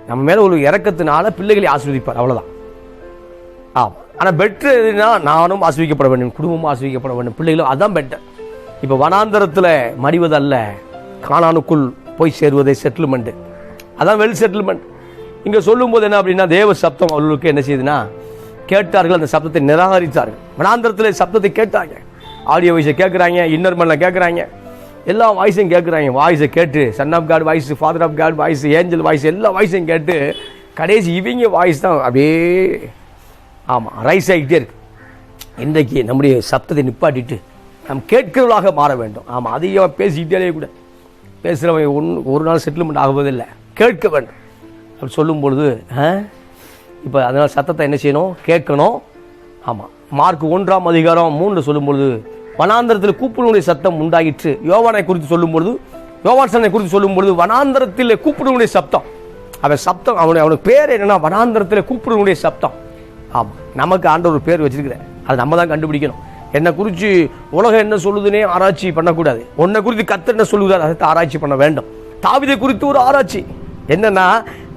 நம்ம மேலே ஒரு இறக்கத்தினால பிள்ளைகளை ஆசீர்வதிப்பார், அவ்வளோதான். ஆமாம், ஆனால் பெட்டர் எதுனா, நானும் ஆசீர்விக்கப்பட வேண்டும், குடும்பமும் ஆசீர்விக்கப்பட வேண்டும், பிள்ளைகளும், அதுதான் பெட்டர். இப்போ வனாந்தரத்தில் மடிவதல்ல, கானானுக்குள் போய் சேருவதே செட்டில்மெண்ட், அதான் வெல் செட்டில்மெண்ட். இங்கே சொல்லும்போது என்ன அப்படின்னா, தேவ சப்தம் அவர்களுக்கு என்ன செய்யுதுன்னா, கேட்டார்கள், அந்த சப்தத்தை நிராகரித்தார்கள். வனாந்தரத்தில் சப்தத்தை கேட்டாங்க, ஆடியோ வாய்ஸை கேட்குறாங்க, இன்னர் மண்ணில் கேட்குறாங்க, எல்லா வாய்ஸையும் கேட்குறாங்க. வாய்ஸை கேட்டு son of God voice, father of God voice, angel voice, எல்லா வாய்ஸையும் கேட்டு கடைசி இவங்க வாய்ஸ் தான் அப்படியே ஆமாம் ரைஸ் ஆகிட்டே இருக்கு. இன்றைக்கு நம்முடைய சப்தத்தை நிப்பாட்டிட்டு நாம் கேட்கிறவர்களாக மாற வேண்டும். ஆமாம், அதிகமாக பேசிக்கிட்டே கூட பேசுகிறவங்க ஒரு நாள் செட்டில்மெண்ட் ஆகுவதில்லை, கேட்க வேண்டும். அப்படி சொல்லும் பொழுது இப்போ அதனால் சத்தத்தை என்ன செய்யணும், கேட்கணும். ஆமாம், மார்க் 1ஆம் அதிகாரம் 3 சொல்லும் பொழுது, வனாந்தரத்தில் கூப்பிடுவனுடைய சத்தம் உண்டாயிற்று. யோவானை குறித்து சொல்லும் பொழுது, யோவான்சனை குறித்து சொல்லும் பொழுது, வனாந்தரத்தில் கூப்பிடுவனுடைய சப்தம். அவன் சப்தம், அவனுக்கு பேர் என்னன்னா, வனாந்தரத்தில் கூப்பிடுவனுடைய சப்தம். ஆமாம், நமக்கு ஆண்டவர் ஒரு பேர் வச்சிருக்கிற, அதை நம்ம தான் கண்டுபிடிக்கணும். என்னை குறித்து உலகம் என்ன சொல்லுதுன்னே ஆராய்ச்சி பண்ணக்கூடாது. உன்னை குறித்து கர்த்தர் என்ன சொல்லுகிறார் அதை ஆராய்ச்சி பண்ண வேண்டும். தாவீதை குறித்து ஒரு ஆராய்ச்சி என்னன்னா,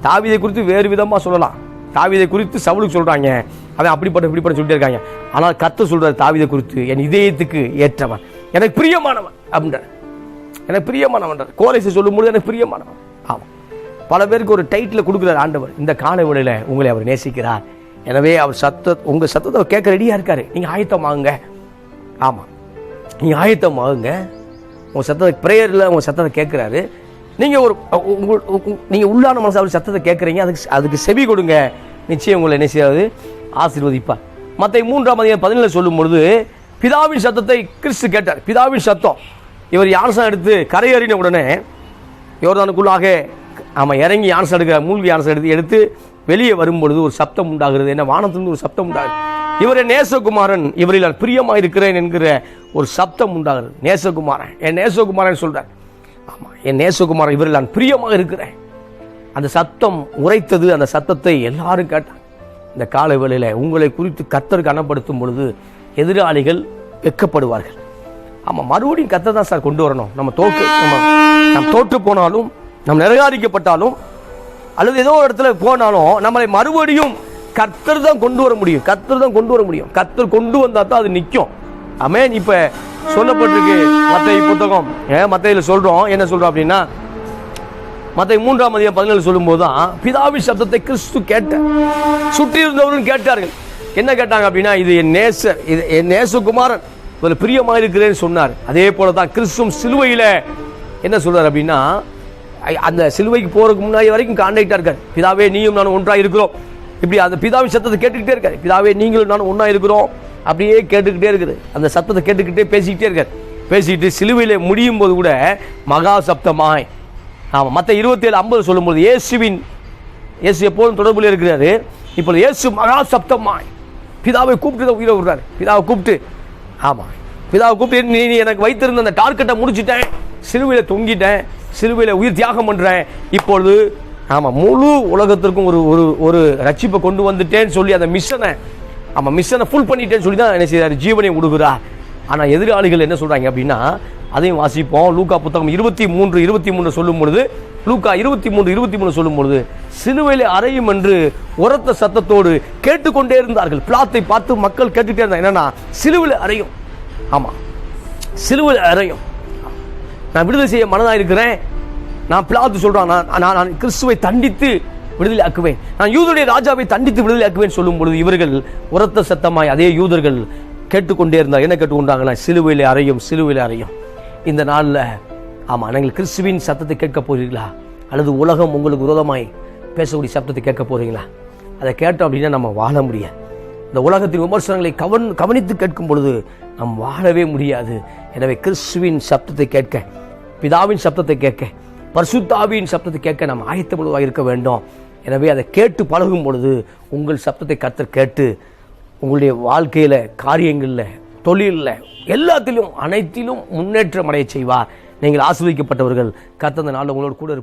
தாவீதை குறித்து வேறு விதமாக சொல்லலாம். தாவீதை குறித்து சவுலுக்கு சொல்கிறாங்க, அவன் இப்படிப்பட்ட சொல்லிட்டு இருக்காங்க. ஆனால் கர்த்தர் சொல்கிறார் தாவீதை குறித்து, என் இதயத்துக்கு ஏற்றவன், எனக்கு பிரியமானவன் அப்படின்ற, எனக்கு பிரியமானவன். கோலேசை சொல்லும்போது எனக்கு பிரியமானவன். ஆமாம், பல பேருக்கு ஒரு டைட்டில் கொடுக்குறார் ஆண்டவர். இந்த காலை வேளையில் உங்களை அவர் நேசிக்கிறார். எனவே அவர் உங்கள் சத்தத்தை கேட்க ரெடியாக இருக்காரு. நீங்கள் ஆயத்தமாகுங்க. ஆமாம், நீங்கள் ஆயத்தமாகுங்க. உங்கள் சத்தத்தை ப்ரேயரில் உங்கள் சத்தத்தை கேட்குறாரு. நீங்கள் நீங்கள் உள்ளான மனசு அவர் சத்தத்தை கேட்குறீங்க, அதுக்கு செவி கொடுங்க. நிச்சயம் உங்களை என்ன செய்யாது, ஆசீர்வதிப்பார். மத்தேயு 3ஆம் அதிகாரம் 17 சொல்லும் பொழுது, பிதாவின் சத்தத்தை கிறிஸ்து கேட்டார். பிதாவின் சத்தம். இவர் யான்சம் எடுத்து கரையேறின உடனே யோர்தானுக்குள்ளாக இறங்கி யான்சம் எடுக்கிறார். மூழ்கி யான்சம் எடுத்து வெளியே வரும்பொழுது ஒரு சப்தம் உண்டாகிறது. என்ன, வானத்திலிருந்து ஒரு சப்தம் உண்டாகுது. இவர் என் நேசகுமாரன், இவரில் நான் பிரியமாக இருக்கிறேன் என்கிற ஒரு சப்தம் உண்டாகிறது. நேசகுமாரன், என் நேசகுமாரன் சொல்றார். ஆமாம், என் நேசகுமாரன், இவரில் நான் பிரியமாக இருக்கிறேன். அந்த சத்தம் உரைத்தது. அந்த சத்தத்தை எல்லாரும் கேட்டாங்க. இந்த காலை வேளையில் உங்களை குறித்து கர்த்தர் கனப்படுத்தும் பொழுது எதிராளிகள் வெட்கப்படுவார்கள். ஆமாம், மறுபடியும் கர்த்தர் தான் சார் கொண்டு வரணும். நம்ம தோற்று போனாலும், நம்ம நிராகரிக்கப்பட்டாலும், அல்லது ஏதோ ஒரு இடத்துல போனாலும் நம்மளை மறுபடியும் கர்த்தர் தான் கொண்டு வர முடியும். கர்த்தர் தான் கொண்டு வர முடியும். கர்த்தர் கொண்டு வந்தா தான் அது நிற்கும். ஆமென். இப்ப சொல்லப்பட்டிருக்கு மத்தேயு புத்தகம், மத்தேயுல சொல்றோம், என்ன சொல்றோம் அப்படின்னா, மத்தேயு 3ஆம் அதிகாரம் 17 சொல்லும் போதுதான் பிதாவின் சப்தத்தை கிறிஸ்து கேட்டார். சுற்றி இருந்தவர்கள் கேட்டார்கள். என்ன கேட்டாங்க அப்படின்னா, இது என் நேசகுமாரன், இதில் பிரியமாக இருக்கிறேன்னு சொன்னார். அதே போலதான் கிறிஸ்துவும் சிலுவையில என்ன சொல்றாரு அப்படின்னா, அந்த சிலுவைக்கு போறதுக்கு முன்னாடி வரைக்கும் கான்டாக்டா இருக்காரு. பிதாவே நீயும் நானும் ஒன்றா இருக்கிறோம். இப்படி அந்த பிதாவின் சத்தத்தை கேட்டுக்கிட்டே இருக்காரு. பிதாவே நீங்களும் நானும் ஒன்றா இருக்கிறோம் அப்படியே கேட்டுக்கிட்டே இருக்குது. அந்த சத்தத்தை கேட்டுக்கிட்டே பேசிக்கிட்டே இருக்காரு. பேசிக்கிட்டு சிலுவையில முடியும் போது கூட மகா சப்தமாய், ஆமாம், மற்ற 27:50 சொல்லும்போது இயேசு எப்போதும் தொடர்புல இருக்கிறாரு. இப்போ இயேசு மகா சப்தமாய் பிதாவை கூப்பிட்டு உயிரை விடுறாரு. பிதாவை கூப்பிட்டு, ஆமாம், பிதாவை கூப்பிட்டு நீ எனக்கு வைத்திருந்த அந்த டார்கெட்டை முடிச்சுட்டேன், சிலுவையில் தொங்கிட்டேன், சிலுவையில் உயிர் தியாகம் பண்ணுறேன், இப்பொழுது ஆமாம் முழு உலகத்திற்கும் ஒரு ஒரு ஒரு ரட்சிப்பை கொண்டு வந்துட்டேன்னு சொல்லி அந்த மிஷனை ஃபுல் பண்ணிட்டேன்னு சொல்லி தான் என்ன செய்யறாரு, ஜீவனை விடுகிறார். ஆனால் எதிராளிகள் என்ன சொல்கிறாங்க அப்படின்னா, அதையும் வாசிப்போம். லூக்கா புத்தகம் 23:23 சொல்லும் பொழுது, லூக்கா 23:23 சொல்லும் பொழுது, சிலுவையிலே அறையும் என்று உரத்த சத்தத்தோடு கேட்டுக்கொண்டே இருந்தார்கள். பிளாத்தை பார்த்து மக்கள் கேட்டுக்கிட்டே இருந்தாங்க, என்னன்னா சிலுவையில் அறையும், ஆமாம் சிலுவையில் அறையும், நான் விடுதலை செய்ய மனதாக இருக்கிறேன், நான் பிளாத்து சொல்றான், நான் கிறிஸ்துவை தண்டித்து விடுதலை ஆக்குவேன், நான் யூதருடைய ராஜாவை தண்டித்து விடுதலை ஆக்குவேன் சொல்லும் பொழுது, இவர்கள் உரத்த சத்தமாய் அதே யூதர்கள் கேட்டுக்கொண்டே இருந்தார். என்ன கேட்டுக்கொண்டாங்களா, சிலுவையில் அறையும், சிலுவையில் அறையும். இந்த நாளில் ஆமாம், நீங்கள் கிறிஸ்துவின் சத்தத்தை கேட்க போகிறீங்களா, அல்லது உலகம் உங்களுக்கு விரோதமாய் பேசக்கூடிய சத்தத்தை கேட்க போகிறீங்களா? அதை கேட்டோம் அப்படின்னா நம்ம வாழ முடியாது. இந்த உலகத்தின் விமர்சனங்களை கவனித்து கேட்கும் பொழுது நாம் வாழவே முடியாது. எனவே கிறிஸ்துவின் சத்தத்தை கேட்க, பிதாவின் சத்தத்தை கேட்க, பரிசுத்த ஆவியின் சத்தத்தை கேட்க நாம் ஆயத்தமுள்ளதாக இருக்க வேண்டும். எனவே அதை கேட்டு பழகும் பொழுது உங்கள் சத்தத்தை கர்த்தர் கேட்டு உங்களுடைய வாழ்க்கையில், காரியங்களில், தொழிலில், எல்லாத்திலும் அனைத்திலும் முன்னேற்றம் அடைய செய்வார். நீங்கள் ஆசீர்வதிக்கப்பட்டவர்கள். கர்த்தர் அந்த நாளில் உங்களோடு கூட